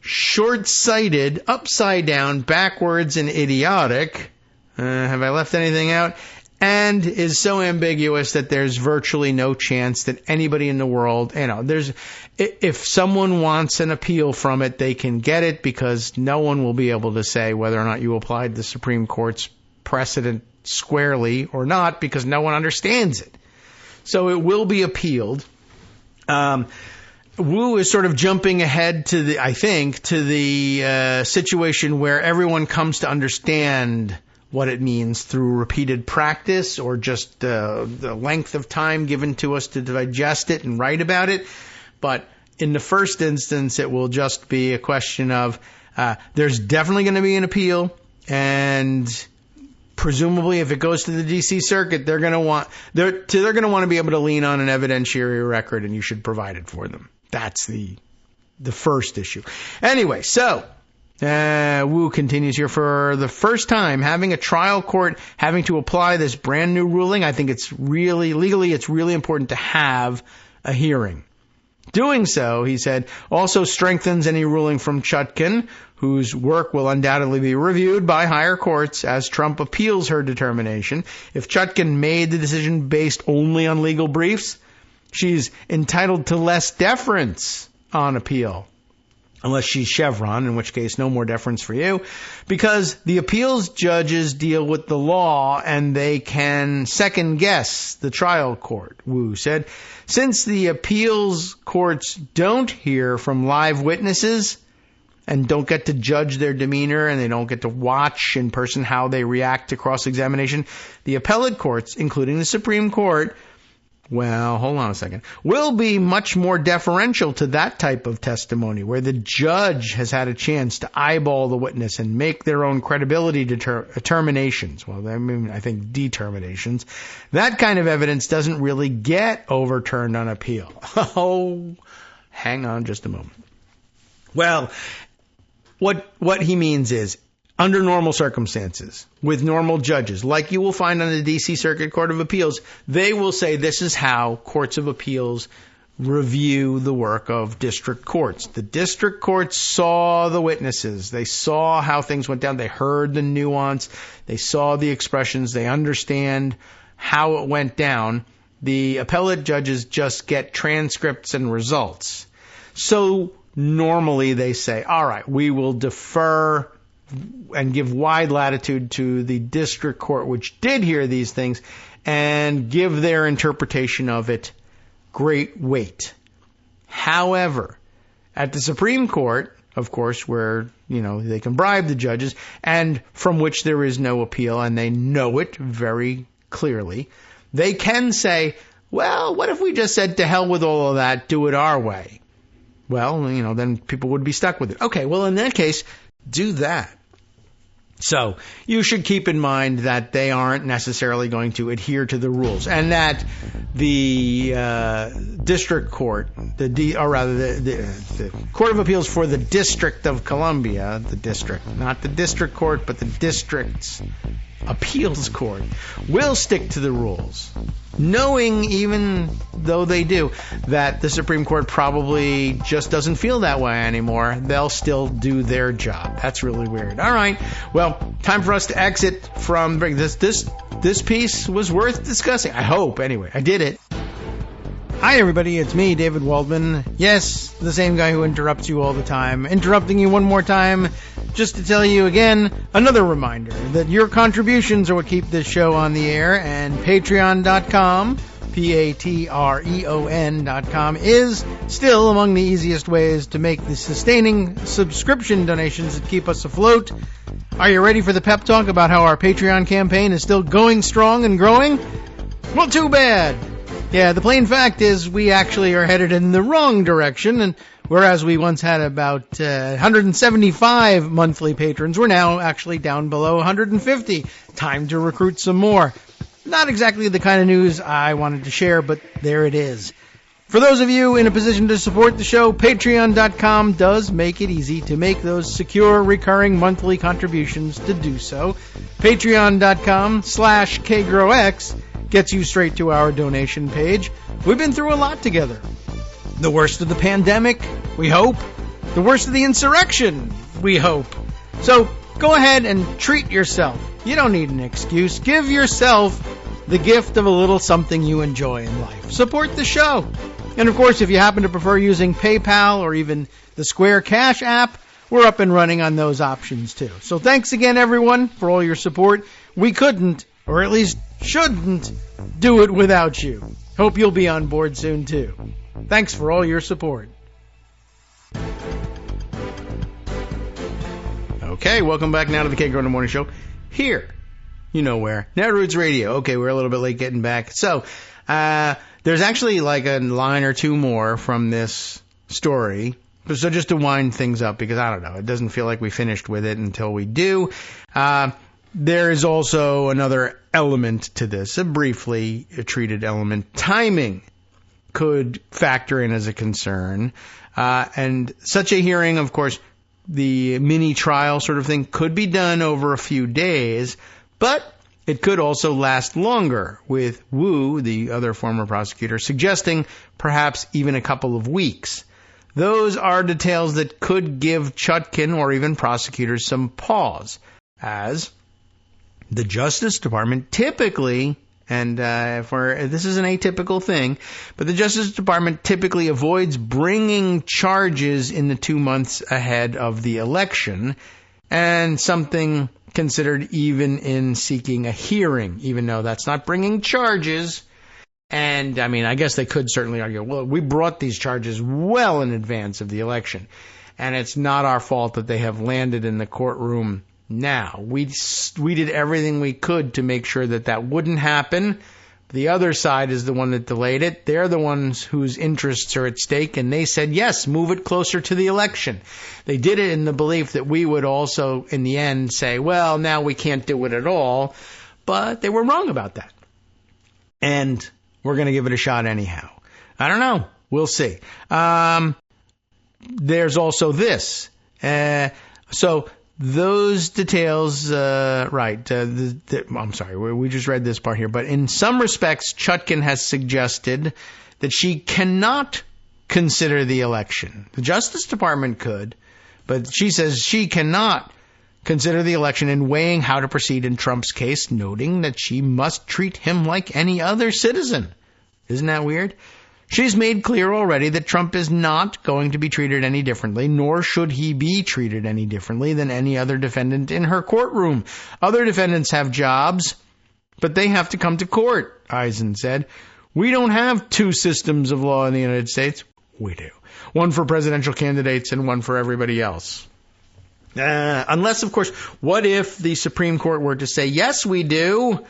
short-sighted, upside down, backwards, and idiotic. Have I left anything out? And is so ambiguous that there's virtually no chance that anybody in the world, if someone wants an appeal from it, they can get it, because no one will be able to say whether or not you applied the Supreme Court's precedent squarely or not, because no one understands it. So it will be appealed. Wu is sort of jumping ahead to the situation where everyone comes to understand what it means through repeated practice, or just the length of time given to us to digest it and write about it. But in the first instance, it will just be a question of there's definitely going to be an appeal, and presumably if it goes to the D.C. Circuit, they're going to want to be able to lean on an evidentiary record, and you should provide it for them. That's the first issue. Anyway, so Wu continues here. For the first time, having a trial court having to apply this brand new ruling, I think it's really important to have a hearing. Doing so, he said, also strengthens any ruling from Chutkin, whose work will undoubtedly be reviewed by higher courts as Trump appeals her determination. If Chutkin made the decision based only on legal briefs, she's entitled to less deference on appeal, unless she's Chevron, in which case no more deference for you, because the appeals judges deal with the law and they can second guess the trial court, Wu said. Since the appeals courts don't hear from live witnesses and don't get to judge their demeanor, and they don't get to watch in person how they react to cross-examination, the appellate courts, including the Supreme Court, well, hold on a second, will be much more deferential to that type of testimony, where the judge has had a chance to eyeball the witness and make their own credibility determinations. Well, I think determinations. That kind of evidence doesn't really get overturned on appeal. Oh, hang on just a moment. Well, what he means is, under normal circumstances, with normal judges, like you will find on the D.C. Circuit Court of Appeals, they will say this is how courts of appeals review the work of district courts. The district courts saw the witnesses. They saw how things went down. They heard the nuance. They saw the expressions. They understand how it went down. The appellate judges just get transcripts and results. So normally they say, all right, we will defer and give wide latitude to the district court, which did hear these things, and give their interpretation of it great weight. However, at the Supreme Court, of course, where, they can bribe the judges, and from which there is no appeal, and they know it very clearly, they can say, well, what if we just said to hell with all of that, do it our way? Well, then people would be stuck with it. Okay, well, in that case, do that. So you should keep in mind that they aren't necessarily going to adhere to the rules, and that the district court, the Court of Appeals for the District of Columbia, the district, not the district court, but the district's appeals court will stick to the rules, knowing, even though they do, that the Supreme Court probably just doesn't feel that way anymore. They'll still do their job. That's really weird. All right. Well, time for us to exit from this piece was worth discussing. I hope, anyway. I did it. Hi, everybody. It's me, David Waldman. Yes, the same guy who interrupts you all the time. Interrupting you one more time just to tell you again, another reminder that your contributions are what keep this show on the air, and Patreon.com, Patreon.com, is still among the easiest ways to make the sustaining subscription donations that keep us afloat. Are you ready for the pep talk about how our Patreon campaign is still going strong and growing? Well, too bad. Yeah, the plain fact is we actually are headed in the wrong direction, and whereas we once had about 175 monthly patrons, we're now actually down below 150. Time to recruit some more. Not exactly the kind of news I wanted to share, but there it is. For those of you in a position to support the show, Patreon.com does make it easy to make those secure, recurring monthly contributions to do so. Patreon.com/KagroX gets you straight to our donation page. We've been through a lot together. The worst of the pandemic, we hope. The worst of the insurrection, we hope. So go ahead and treat yourself. You don't need an excuse. Give yourself the gift of a little something you enjoy in life. Support the show. And of course, if you happen to prefer using PayPal or even the Square Cash app, we're up and running on those options too. So thanks again, everyone, for all your support. We couldn't, or at least shouldn't, do it without you. Hope you'll be on board soon too. Thanks for all your support. Okay, welcome back now to the Kagro in the Morning Show. Here, you know where, Netroots Radio. Okay, we're a little bit late getting back. So, there's actually like a line or two more from this story. So just to wind things up, because I don't know, it doesn't feel like we finished with it until we do. There is also another element to this, a briefly treated element. Timing could factor in as a concern. And such a hearing, of course, the mini trial sort of thing, could be done over a few days, but it could also last longer, with Wu, the other former prosecutor, suggesting perhaps even a couple of weeks. Those are details that could give Chutkan or even prosecutors some pause, as the Justice Department typically, and this is an atypical thing, but the Justice Department typically avoids bringing charges in the 2 months ahead of the election, and something considered even in seeking a hearing, even though that's not bringing charges. And, I mean, I guess they could certainly argue, well, we brought these charges well in advance of the election, and it's not our fault that they have landed in the courtroom now. We did everything we could to make sure that that wouldn't happen. The other side is the one that delayed it. They're the ones whose interests are at stake, and they said, yes, move it closer to the election. They did it in the belief that we would also, in the end, say, well, now we can't do it at all. But they were wrong about that. And we're going to give it a shot anyhow. I don't know. We'll see. There's also this. So those details, right. I'm sorry, we just read this part here. But in some respects, Chutkan has suggested that she cannot consider the election. The Justice Department could, but she says she cannot consider the election in weighing how to proceed in Trump's case, noting that she must treat him like any other citizen. Isn't that weird? She's made clear already that Trump is not going to be treated any differently, nor should he be treated any differently than any other defendant in her courtroom. Other defendants have jobs, but they have to come to court, Eisen said. We don't have two systems of law in the United States. We do. One for presidential candidates and one for everybody else. Unless, of course, what if the Supreme Court were to say, yes, we do?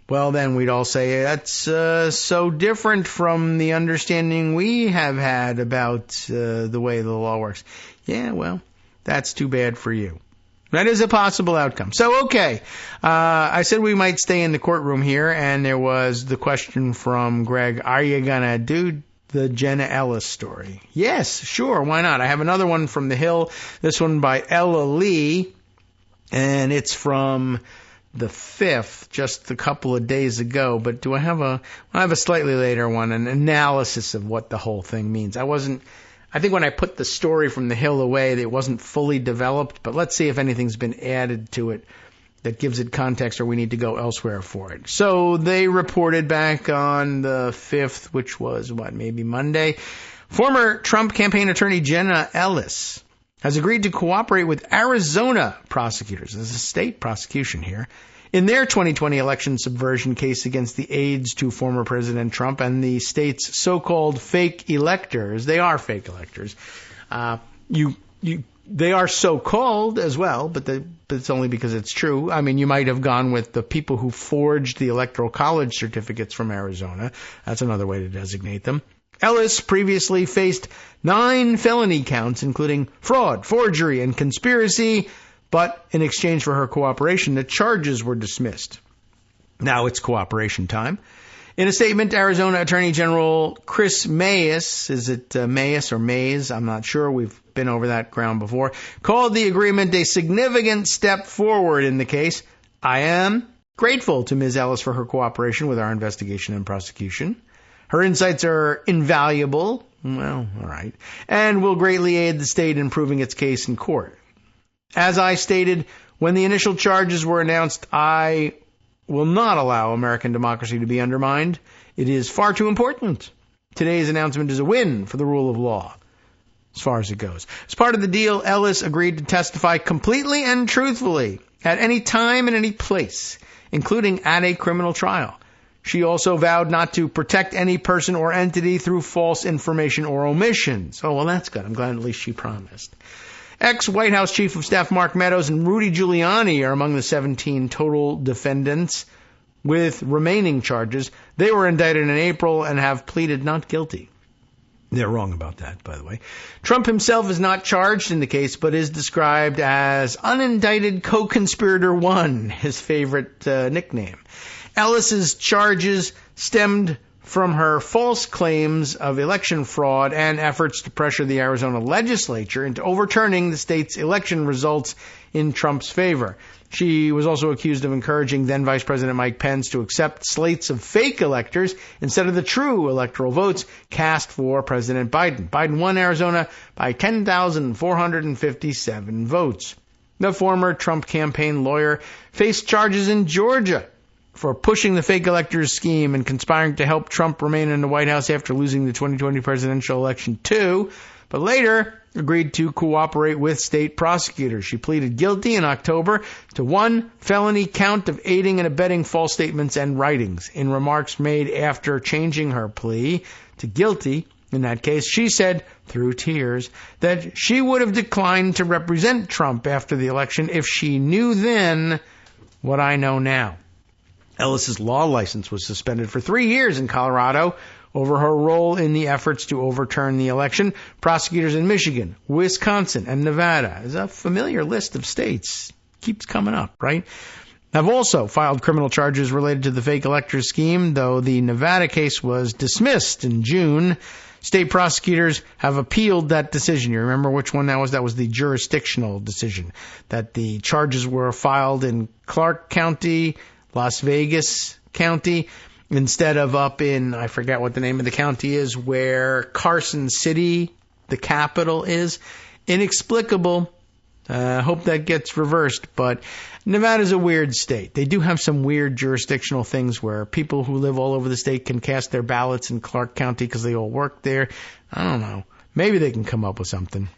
Well, then we'd all say that's so different from the understanding we have had about the way the law works. Yeah, well, that's too bad for you. That is a possible outcome. So, okay, I said we might stay in the courtroom here, and there was the question from Greg, are you going to do the Jenna Ellis story? Yes, sure, why not? I have another one from The Hill, this one by Ella Lee, and it's from the 5th, just a couple of days ago, but I have a slightly later one, an analysis of what the whole thing means. I think when I put the story from the Hill away, it wasn't fully developed, but let's see if anything's been added to it that gives it context, or we need to go elsewhere for it. So they reported back on the 5th, which was, maybe Monday. Former Trump campaign attorney Jenna Ellis has agreed to cooperate with Arizona prosecutors. This is a state prosecution here. In their 2020 election subversion case against the aides to former President Trump and the state's so-called fake electors. They are fake electors. They are so-called as well, but it's only because it's true. I mean, you might have gone with the people who forged the Electoral College certificates from Arizona. That's another way to designate them. Ellis previously faced 9 felony counts, including fraud, forgery, and conspiracy, but in exchange for her cooperation, the charges were dismissed. Now it's cooperation time. In a statement, Arizona Attorney General Chris Mayes, is it Mayes or Mays? I'm not sure. We've been over that ground before. Called the agreement a significant step forward in the case. I am grateful to Ms. Ellis for her cooperation with our investigation and prosecution. Her insights are invaluable, well, all right, and will greatly aid the state in proving its case in court. As I stated, when the initial charges were announced, I will not allow American democracy to be undermined. It is far too important. Today's announcement is a win for the rule of law, as far as it goes. As part of the deal, Ellis agreed to testify completely and truthfully at any time and any place, including at a criminal trial. She also vowed not to protect any person or entity through false information or omissions. Oh, well, that's good. I'm glad at least she promised. Ex-White House Chief of Staff Mark Meadows and Rudy Giuliani are among the 17 total defendants with remaining charges. They were indicted in April and have pleaded not guilty. They're wrong about that, by the way. Trump himself is not charged in the case, but is described as unindicted co-conspirator 1, his favorite nickname. Ellis's charges stemmed from her false claims of election fraud and efforts to pressure the Arizona legislature into overturning the state's election results in Trump's favor. She was also accused of encouraging then Vice President Mike Pence to accept slates of fake electors instead of the true electoral votes cast for President Biden. Biden won Arizona by 10,457 votes. The former Trump campaign lawyer faced charges in Georgia for pushing the fake electors scheme and conspiring to help Trump remain in the White House after losing the 2020 presidential election too, but later agreed to cooperate with state prosecutors. She pleaded guilty in October to 1 felony count of aiding and abetting false statements and writings. In remarks made after changing her plea to guilty, in that case, she said, through tears, that she would have declined to represent Trump after the election if she knew then what I know now. Ellis's law license was suspended for 3 years in Colorado over her role in the efforts to overturn the election. Prosecutors in Michigan, Wisconsin, and Nevada is a familiar list of states. Keeps coming up, right? Have also filed criminal charges related to the fake electors scheme, though the Nevada case was dismissed in June. State prosecutors have appealed that decision. You remember which one that was? That was the jurisdictional decision, that the charges were filed in Clark County, Las Vegas County, instead of up in, I forget what the name of the county is, where Carson City, the capital, is. Inexplicable. Hope that gets reversed, but Nevada's a weird state. They do have some weird jurisdictional things where people who live all over the state can cast their ballots in Clark County because they all work there. I don't know. Maybe they can come up with something.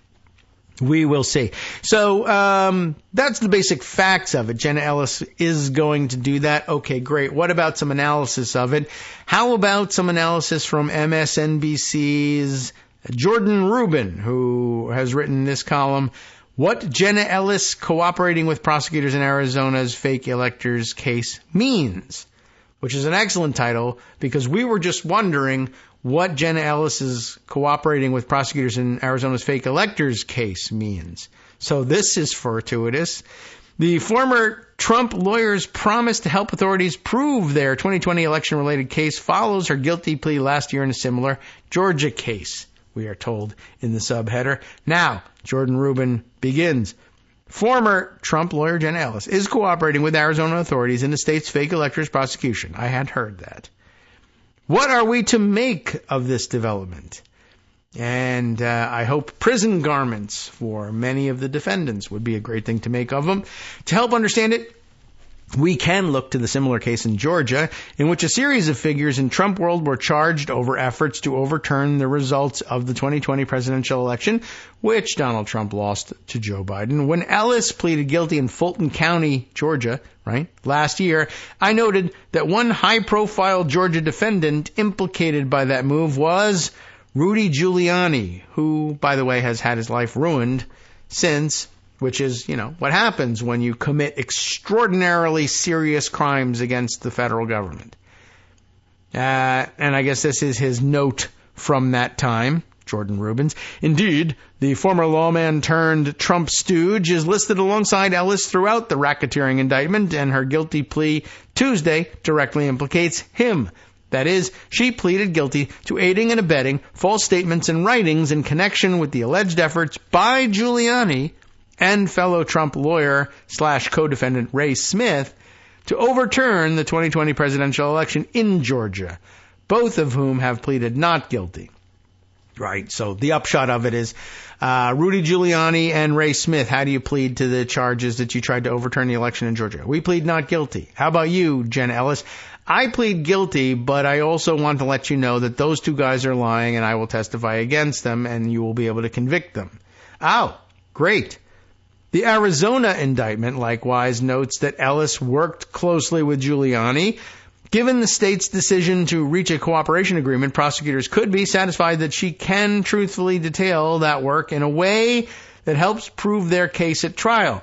We will see. So that's the basic facts of it. Jenna Ellis is going to do that. Okay, great. What about some analysis of it? How about some analysis from MSNBC's Jordan Rubin, who has written this column, What Jenna Ellis Cooperating with Prosecutors in Arizona's Fake Electors Case Means, which is an excellent title because we were just wondering what Jenna Ellis's cooperating with prosecutors in Arizona's fake electors case means. So this is fortuitous. The former Trump lawyer's promise to help authorities prove their 2020 election-related case follows her guilty plea last year in a similar Georgia case, we are told in the subheader. Now, Jordan Rubin begins. Former Trump lawyer Jenna Ellis is cooperating with Arizona authorities in the state's fake electors prosecution. I had heard that. What are we to make of this development? And I hope prison garments for many of the defendants would be a great thing to make of them. To help understand it, we can look to the similar case in Georgia, in which a series of figures in Trump world were charged over efforts to overturn the results of the 2020 presidential election, which Donald Trump lost to Joe Biden. When Ellis pleaded guilty in Fulton County, Georgia, last year, I noted that one high-profile Georgia defendant implicated by that move was Rudy Giuliani, who, by the way, has had his life ruined since, which is, what happens when you commit extraordinarily serious crimes against the federal government. And I guess this is his note from that time, Jordan Rubens. Indeed, the former lawman turned Trump stooge is listed alongside Ellis throughout the racketeering indictment, and her guilty plea Tuesday directly implicates him. That is, she pleaded guilty to aiding and abetting false statements and writings in connection with the alleged efforts by Giuliani and fellow Trump lawyer / co-defendant Ray Smith to overturn the 2020 presidential election in Georgia, both of whom have pleaded not guilty. Right, so the upshot of it is Rudy Giuliani and Ray Smith, how do you plead to the charges that you tried to overturn the election in Georgia? We plead not guilty. How about you, Jen Ellis? I plead guilty, but I also want to let you know that those two guys are lying and I will testify against them and you will be able to convict them. Oh, great. The Arizona indictment likewise notes that Ellis worked closely with Giuliani. Given the state's decision to reach a cooperation agreement, prosecutors could be satisfied that she can truthfully detail that work in a way that helps prove their case at trial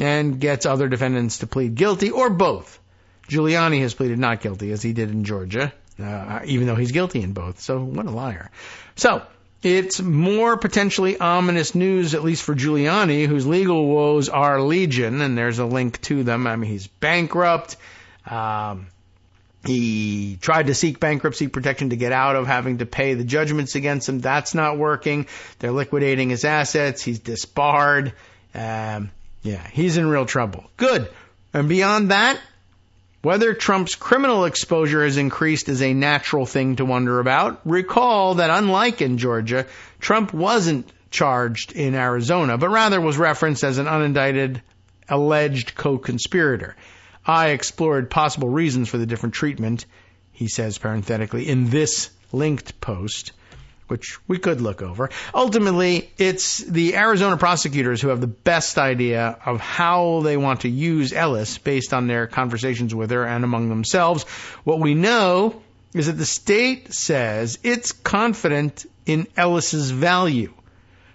and gets other defendants to plead guilty or both. Giuliani has pleaded not guilty, as he did in Georgia, even though he's guilty in both. So what a liar. So it's more potentially ominous news, at least for Giuliani, whose legal woes are legion, and there's a link to them. I mean, he's bankrupt. He tried to seek bankruptcy protection to get out of having to pay the judgments against him. That's not working. They're liquidating his assets. He's disbarred. He's in real trouble. Good. And beyond that, whether Trump's criminal exposure has increased is a natural thing to wonder about. Recall that unlike in Georgia, Trump wasn't charged in Arizona, but rather was referenced as an unindicted, alleged co-conspirator. I explored possible reasons for the different treatment, he says parenthetically, in this linked post, which we could look over. Ultimately, it's the Arizona prosecutors who have the best idea of how they want to use Ellis based on their conversations with her and among themselves. What we know is that the state says it's confident in Ellis's value.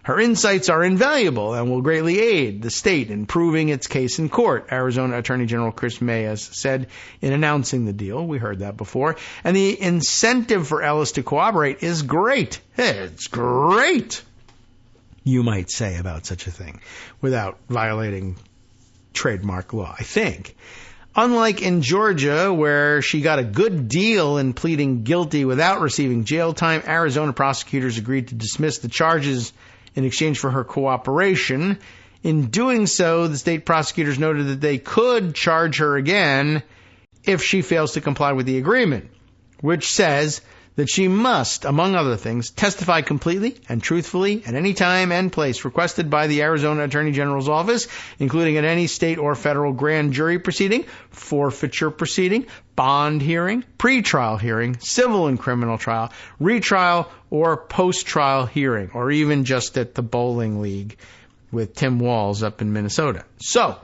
Her insights are invaluable and will greatly aid the state in proving its case in court, Arizona Attorney General Chris Mayes said in announcing the deal. We heard that before. And the incentive for Ellis to cooperate is great. It's great, you might say about such a thing, without violating trademark law, I think. Unlike in Georgia, where she got a good deal in pleading guilty without receiving jail time, Arizona prosecutors agreed to dismiss the charges in exchange for her cooperation. In doing so, the state prosecutors noted that they could charge her again if she fails to comply with the agreement, which says that she must, among other things, testify completely and truthfully at any time and place requested by the Arizona Attorney General's office, including at any state or federal grand jury proceeding, forfeiture proceeding, bond hearing, pretrial hearing, civil and criminal trial, retrial, or post-trial hearing, or even just at the bowling league with Tim Walz up in Minnesota. So,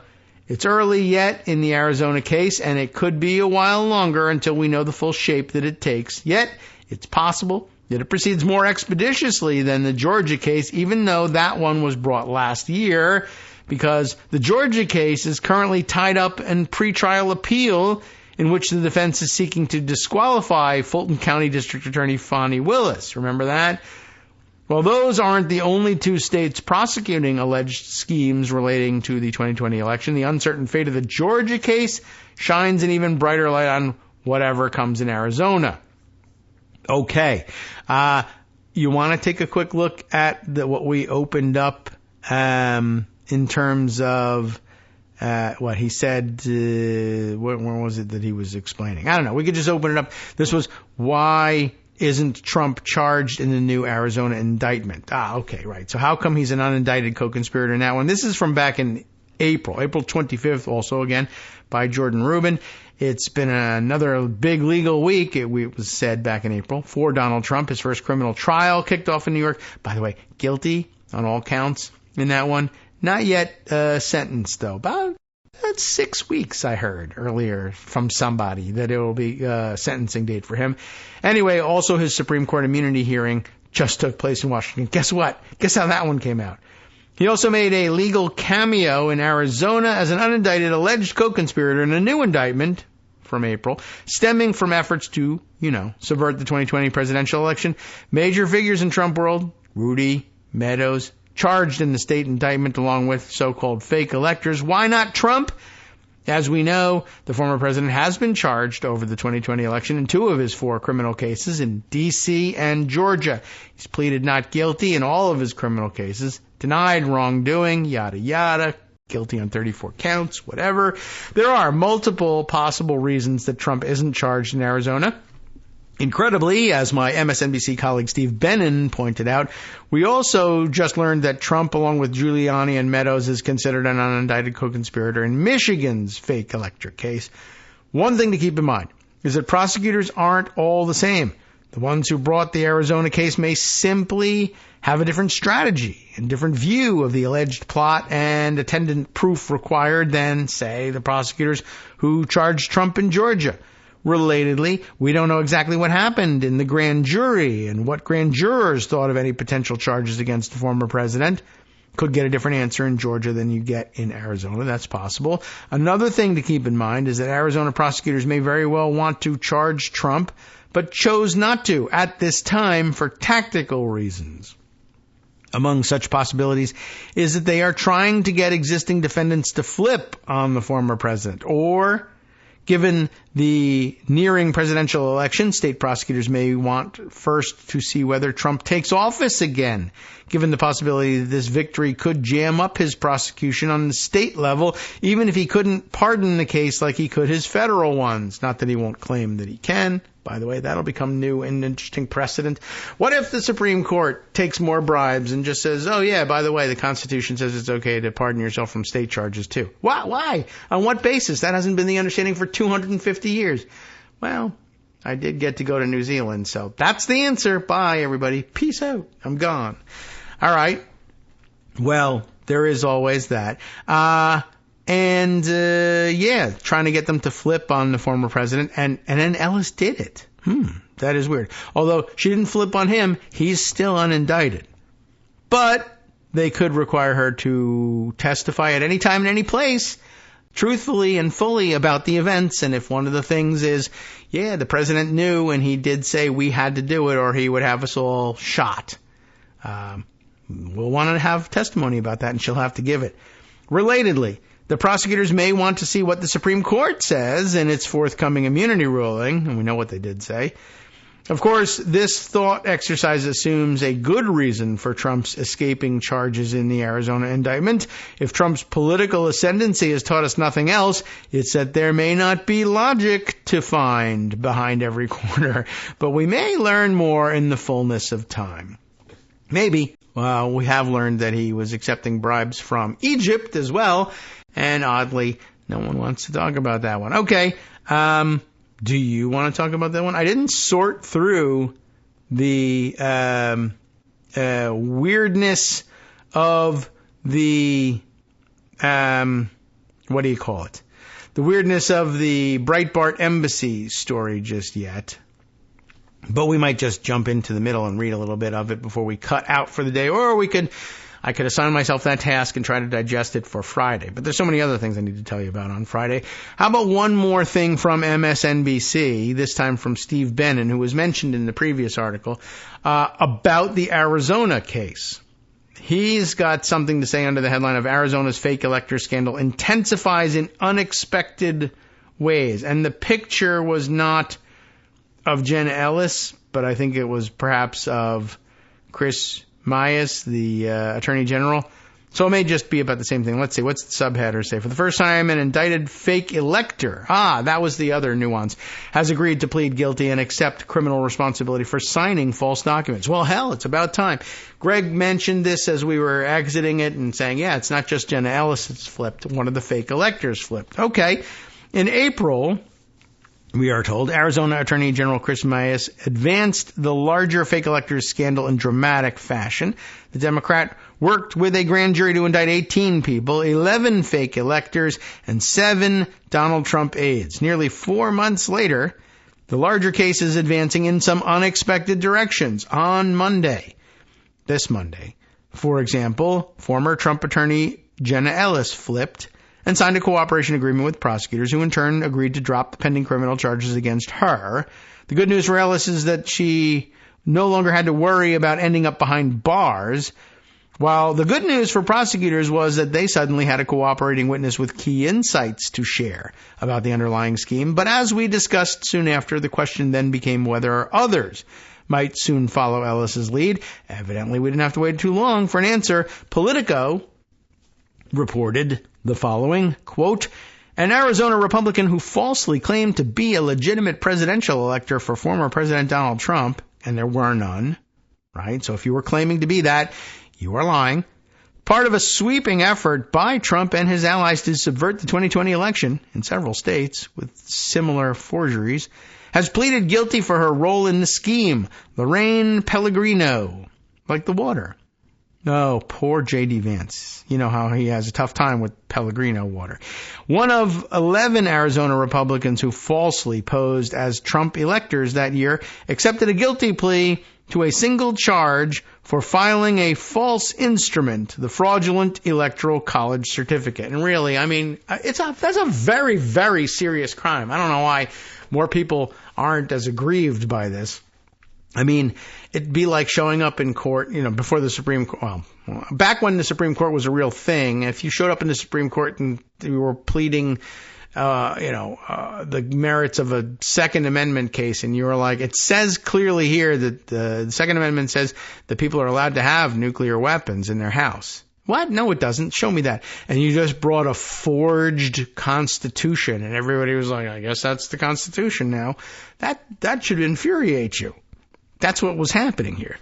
it's early yet in the Arizona case, and it could be a while longer until we know the full shape that it takes. Yet, it's possible that it proceeds more expeditiously than the Georgia case, even though that one was brought last year, because the Georgia case is currently tied up in pretrial appeal, in which the defense is seeking to disqualify Fulton County District Attorney Fani Willis. Remember that? Well, those aren't the only two states prosecuting alleged schemes relating to the 2020 election. The uncertain fate of the Georgia case shines an even brighter light on whatever comes in Arizona. Okay. You want to take a quick look at what we opened up in in terms of what he said. Where was it that he was explaining? I don't know. We could just open it up. This was why isn't Trump charged in the new Arizona indictment? Okay, right. So how come he's an unindicted co-conspirator now? And this is from back in April 25th, also again by Jordan Rubin. It's been another big legal week, it was said back in April, for Donald Trump. His first criminal trial kicked off in New York. By the way, guilty on all counts in that one. Not yet sentenced, though. About 6 weeks, I heard earlier from somebody that it will be a sentencing date for him. Anyway, also his Supreme Court immunity hearing just took place in Washington. Guess what? Guess how that one came out? He also made a legal cameo in Arizona as an unindicted alleged co-conspirator in a new indictment from April, stemming from efforts to, subvert the 2020 presidential election. Major figures in Trump world, Rudy, Meadows, charged in the state indictment along with so-called fake electors. Why not Trump? As we know, the former president has been charged over the 2020 election in 2 of his 4 criminal cases in D.C. and Georgia. He's pleaded not guilty in all of his criminal cases, denied wrongdoing, yada, yada, guilty on 34 counts, whatever. There are multiple possible reasons that Trump isn't charged in Arizona. Incredibly, as my MSNBC colleague Steve Bannon pointed out, we also just learned that Trump, along with Giuliani and Meadows, is considered an unindicted co-conspirator in Michigan's fake elector case. One thing to keep in mind is that prosecutors aren't all the same. The ones who brought the Arizona case may simply have a different strategy and different view of the alleged plot and attendant proof required than, say, the prosecutors who charged Trump in Georgia. Relatedly, we don't know exactly what happened in the grand jury and what grand jurors thought of any potential charges against the former president. Could get a different answer in Georgia than you get in Arizona. That's possible. Another thing to keep in mind is that Arizona prosecutors may very well want to charge Trump, but chose not to at this time for tactical reasons. Among such possibilities is that they are trying to get existing defendants to flip on the former president, or given the nearing presidential election, state prosecutors may want first to see whether Trump takes office again, given the possibility that this victory could jam up his prosecution on the state level, even if he couldn't pardon the case like he could his federal ones. Not that he won't claim that he can. By the way, that'll become new and interesting precedent. What if the Supreme Court takes more bribes and just says, oh yeah, by the way, the Constitution says it's okay to pardon yourself from state charges too? Why? On what basis? That hasn't been the understanding for 250 years. Well, I did get to go to New Zealand, so that's the answer. Bye, everybody. Peace out. I'm gone. All right. Well, there is always that. Trying to get them to flip on the former president, and then Ellis did it. That is weird. Although she didn't flip on him, he's still unindicted. But they could require her to testify at any time and any place, truthfully and fully about the events. And if one of the things is, the president knew and he did say we had to do it or he would have us all shot, we'll want to have testimony about that, and she'll have to give it. Relatedly, the prosecutors may want to see what the Supreme Court says in its forthcoming immunity ruling, and we know what they did say. Of course, this thought exercise assumes a good reason for Trump's escaping charges in the Arizona indictment. If Trump's political ascendancy has taught us nothing else, it's that there may not be logic to find behind every corner, but we may learn more in the fullness of time. Maybe. Well, we have learned that he was accepting bribes from Egypt as well. And oddly, no one wants to talk about that one. Okay. Do you want to talk about that one? I didn't sort through the weirdness of the, what do you call it? The weirdness of the Breitbart Embassy story just yet. But we might just jump into the middle and read a little bit of it before we cut out for the day. Or I could assign myself that task and try to digest it for Friday. But there's so many other things I need to tell you about on Friday. How about one more thing from MSNBC, this time from Steve Bannon, who was mentioned in the previous article, about the Arizona case. He's got something to say under the headline of Arizona's fake elector scandal intensifies in unexpected ways. And the picture was not of Jen Ellis, but I think it was perhaps of Chris Mayes, the Attorney General. So it may just be about the same thing. Let's see. What's the subheader say? For the first time, an indicted fake elector, that was the other nuance, has agreed to plead guilty and accept criminal responsibility for signing false documents. Well, hell, it's about time. Greg mentioned this as we were exiting it and saying, yeah, it's not just Jenna Ellis that's flipped. One of the fake electors flipped. Okay. In April, we are told, Arizona Attorney General Chris Mayes advanced the larger fake electors scandal in dramatic fashion. The Democrat worked with a grand jury to indict 18 people, 11 fake electors, and 7 Donald Trump aides. Nearly 4 months later, the larger case is advancing in some unexpected directions. On this Monday, for example, former Trump attorney Jenna Ellis flipped and signed a cooperation agreement with prosecutors who in turn agreed to drop the pending criminal charges against her. The good news for Ellis is that she no longer had to worry about ending up behind bars, while the good news for prosecutors was that they suddenly had a cooperating witness with key insights to share about the underlying scheme. But as we discussed soon after, the question then became whether others might soon follow Ellis's lead. Evidently, we didn't have to wait too long for an answer. Politico reported the following, quote, an Arizona Republican who falsely claimed to be a legitimate presidential elector for former President Donald Trump, and there were none, right? So if you were claiming to be that, you are lying. Part of a sweeping effort by Trump and his allies to subvert the 2020 election in several states with similar forgeries, has pleaded guilty for her role in the scheme. Lorraine Pellegrino, like the water. Oh, poor J.D. Vance. You know how he has a tough time with Pellegrino water. One of 11 Arizona Republicans who falsely posed as Trump electors that year accepted a guilty plea to a single charge for filing a false instrument, the fraudulent electoral college certificate. And really, I mean, that's a very, very serious crime. I don't know why more people aren't as aggrieved by this. I mean, it'd be like showing up in court, before the Supreme Court. Well, back when the Supreme Court was a real thing, if you showed up in the Supreme Court and you were pleading, the merits of a Second Amendment case, and you were like, it says clearly here that the Second Amendment says that people are allowed to have nuclear weapons in their house. What? No, it doesn't. Show me that. And you just brought a forged Constitution, and everybody was like, I guess that's the Constitution now. That should infuriate you. That's what was happening here.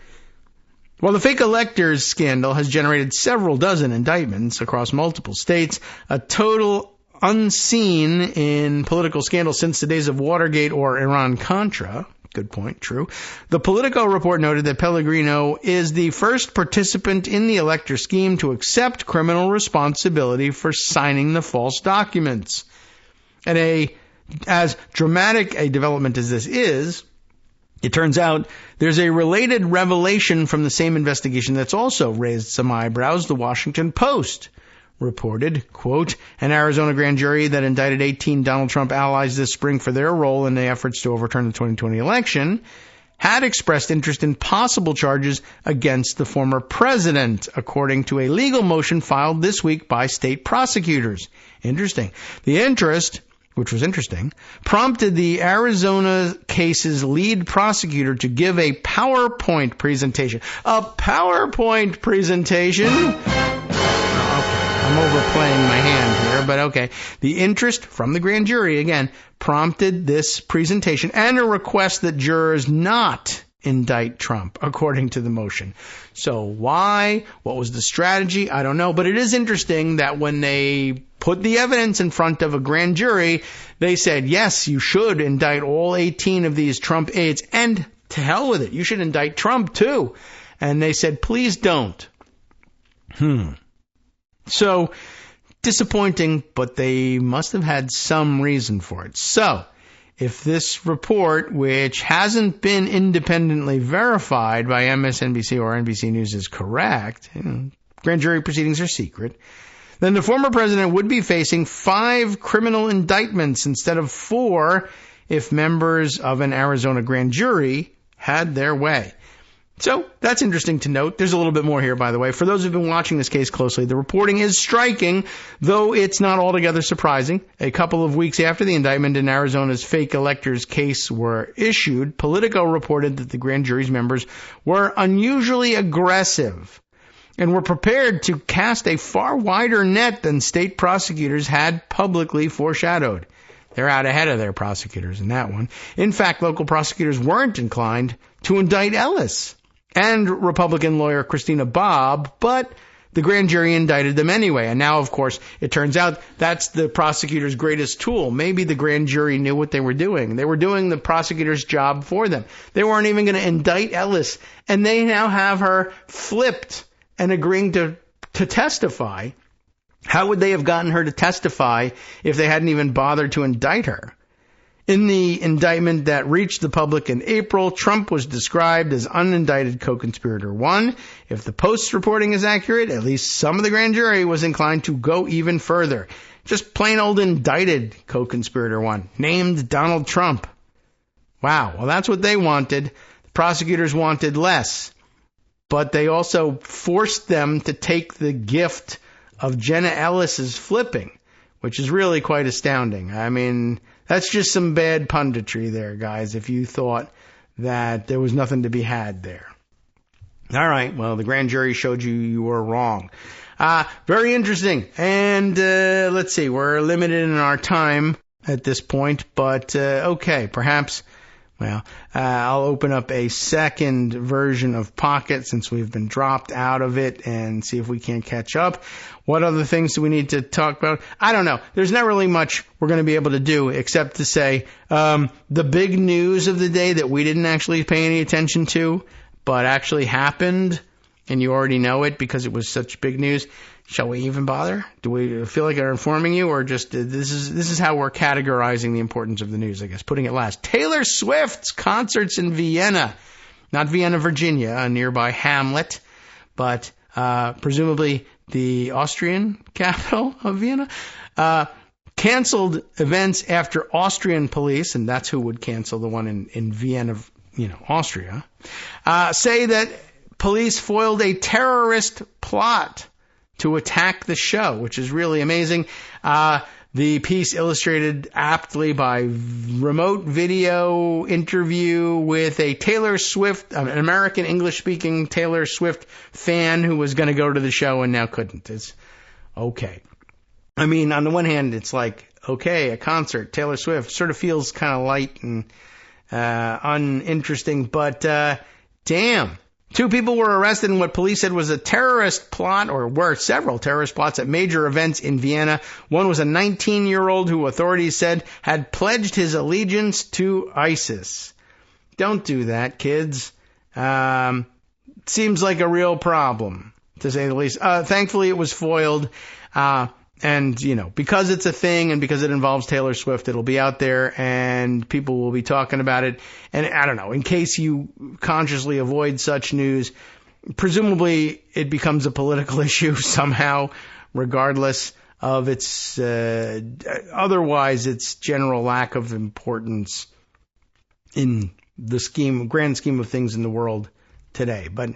Well, the fake electors scandal has generated several dozen indictments across multiple states, a total unseen in political scandals since the days of Watergate or Iran-Contra. Good point, true. The Politico report noted that Pellegrino is the first participant in the elector scheme to accept criminal responsibility for signing the false documents. And as dramatic a development as this is, it turns out there's a related revelation from the same investigation that's also raised some eyebrows. The Washington Post reported, quote, an Arizona grand jury that indicted 18 Donald Trump allies this spring for their role in the efforts to overturn the 2020 election had expressed interest in possible charges against the former president, according to a legal motion filed this week by state prosecutors. Interesting. The interest, which was interesting, prompted the Arizona case's lead prosecutor to give a PowerPoint presentation. A PowerPoint presentation? I'm overplaying my hand here, but okay. The interest from the grand jury, again, prompted this presentation and a request that jurors not indict Trump, according to the motion. So why? What was the strategy? I don't know. But it is interesting that when they put the evidence in front of a grand jury, they said, yes, you should indict all 18 of these Trump aides, and to hell with it. You should indict Trump, too. And they said, please don't. So, disappointing, but they must have had some reason for it. So, if this report, which hasn't been independently verified by MSNBC or NBC News, is correct, grand jury proceedings are secret, then the former president would be facing 5 criminal indictments instead of 4 if members of an Arizona grand jury had their way. So that's interesting to note. There's a little bit more here, by the way. For those who've been watching this case closely, the reporting is striking, though it's not altogether surprising. A couple of weeks after the indictment in Arizona's fake electors case were issued, Politico reported that the grand jury's members were unusually aggressive and were prepared to cast a far wider net than state prosecutors had publicly foreshadowed. They're out ahead of their prosecutors in that one. In fact, local prosecutors weren't inclined to indict Ellis and Republican lawyer Christina Bobb, but the grand jury indicted them anyway. And now, of course, it turns out that's the prosecutor's greatest tool. Maybe the grand jury knew what they were doing. They were doing the prosecutor's job for them. They weren't even going to indict Ellis, and they now have her flipped and agreeing to testify. How would they have gotten her to testify if they hadn't even bothered to indict her? In the indictment that reached the public in April, Trump was described as unindicted co-conspirator 1. If the Post's reporting is accurate, at least some of the grand jury was inclined to go even further. Just plain old indicted co-conspirator 1, named Donald Trump. Wow, well that's what they wanted. The prosecutors wanted less. But they also forced them to take the gift of Jenna Ellis's flipping, which is really quite astounding. I mean, that's just some bad punditry there, guys, if you thought that there was nothing to be had there. All right, well, the grand jury showed you were wrong. Very interesting. And let's see, we're limited in our time at this point, but okay, perhaps... Well, I'll open up a second version of Pocket since we've been dropped out of it and see if we can't catch up. What other things do we need to talk about? I don't know. There's not really much we're going to be able to do except to say the big news of the day that we didn't actually pay any attention to, but actually happened, and you already know it because it was such big news. Shall we even bother? Do we feel like we're informing you, or just this is how we're categorizing the importance of the news, I guess, putting it last. Taylor Swift's concerts in Vienna, not Vienna, Virginia, a nearby hamlet, but presumably the Austrian capital of Vienna, canceled events after Austrian police, and that's who would cancel the one in Vienna, Austria, say that police foiled a terrorist plot to attack the show, which is really amazing. The piece illustrated aptly by remote video interview with a Taylor Swift, an American English-speaking Taylor Swift fan who was going to go to the show and now couldn't. It's okay. I mean, on the one hand, it's like, okay, a concert, Taylor Swift, sort of feels kind of light and uninteresting, but damn. 2 people were arrested in what police said was a terrorist plot, or were several terrorist plots at major events in Vienna. One was a 19-year-old who authorities said had pledged his allegiance to ISIS. Don't do that, kids. Seems like a real problem, to say the least. Thankfully, it was foiled. And, because it's a thing and because it involves Taylor Swift, it'll be out there and people will be talking about it. And I don't know, in case you consciously avoid such news, presumably it becomes a political issue somehow, regardless of its, otherwise its general lack of importance in the grand scheme of things in the world today. But,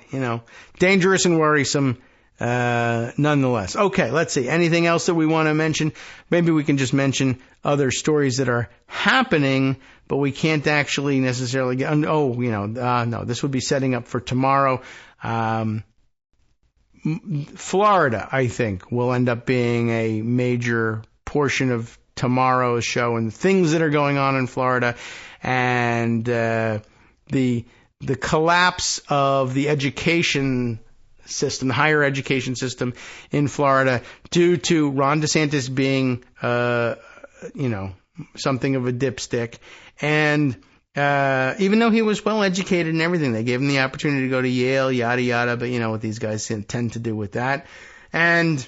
dangerous and worrisome. Nonetheless. Okay, let's see. Anything else that we want to mention? Maybe we can just mention other stories that are happening, but we can't actually necessarily get... no, this would be setting up for tomorrow. Florida, I think, will end up being a major portion of tomorrow's show and things that are going on in Florida and the collapse of the education system, the higher education system in Florida, due to Ron DeSantis being, something of a dipstick. And even though he was well educated and everything, they gave him the opportunity to go to Yale, yada, yada. But you know what these guys tend to do with that. And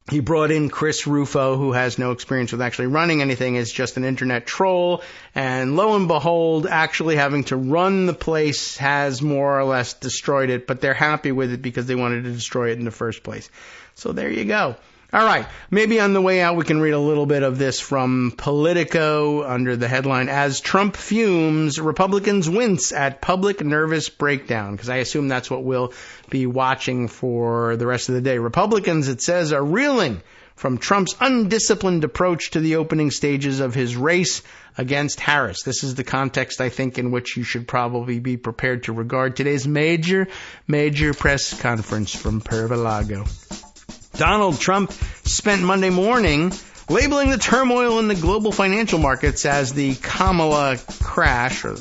he brought in Chris Rufo, who has no experience with actually running anything, is just an internet troll. And lo and behold, actually having to run the place has more or less destroyed it. But they're happy with it because they wanted to destroy it in the first place. So there you go. All right. Maybe on the way out, we can read a little bit of this from Politico under the headline, "As Trump Fumes, Republicans Wince at Public Nervous Breakdown," because I assume that's what we'll be watching for the rest of the day. Republicans, it says, are reeling from Trump's undisciplined approach to the opening stages of his race against Harris. This is the context, I think, in which you should probably be prepared to regard today's major press conference from Pervalago. Donald Trump spent Monday morning labeling the turmoil in the global financial markets as the Kamala crash, or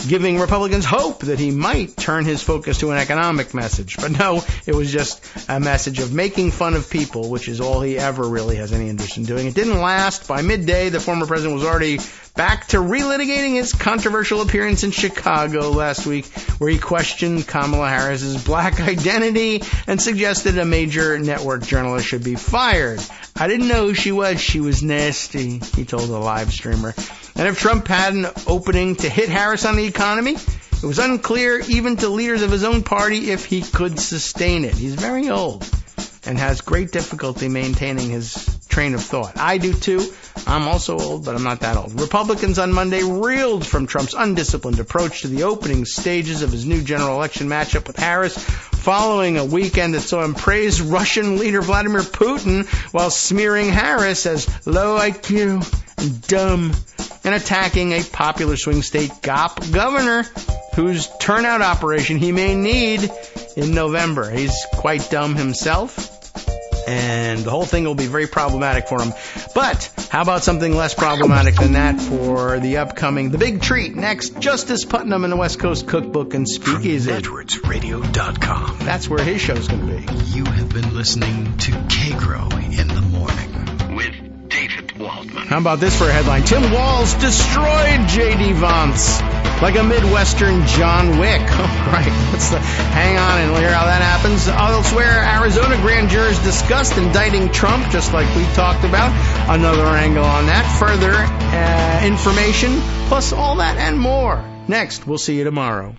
giving Republicans hope that he might turn his focus to an economic message. But no, it was just a message of making fun of people, which is all he ever really has any interest in doing. It didn't last. By midday, the former president was already back to relitigating his controversial appearance in Chicago last week, where he questioned Kamala Harris's black identity and suggested a major network journalist should be fired. I didn't know who she was nasty, he told a live streamer. And if Trump had an opening to hit Harris on the economy, it was unclear even to leaders of his own party if he could sustain it. He's very old and has great difficulty maintaining his train of thought. I do too. I'm also old, but I'm not that old. Republicans on Monday reeled from Trump's undisciplined approach to the opening stages of his new general election matchup with Harris, following a weekend that saw him praise Russian leader Vladimir Putin while smearing Harris as low IQ and dumb, and attacking a popular swing state GOP governor whose turnout operation he may need in November. He's quite dumb himself, and the whole thing will be very problematic for him. But how about something less problematic than that for the big treat next? Justice Putnam in the West Coast Cookbook and Speakeasy. EdwardsRadio.com. That's where his show's going to be. You have been listening to Kagro in the Morning with David Waldman. How about this for a headline? Tim Walz destroyed J.D. Vance like a Midwestern John Wick. Oh, right. Let's hang on and hear how that happens. Elsewhere, Arizona grand jurors discussed indicting Trump, just like we talked about. Another angle on that. Further information, plus all that and more. Next, we'll see you tomorrow.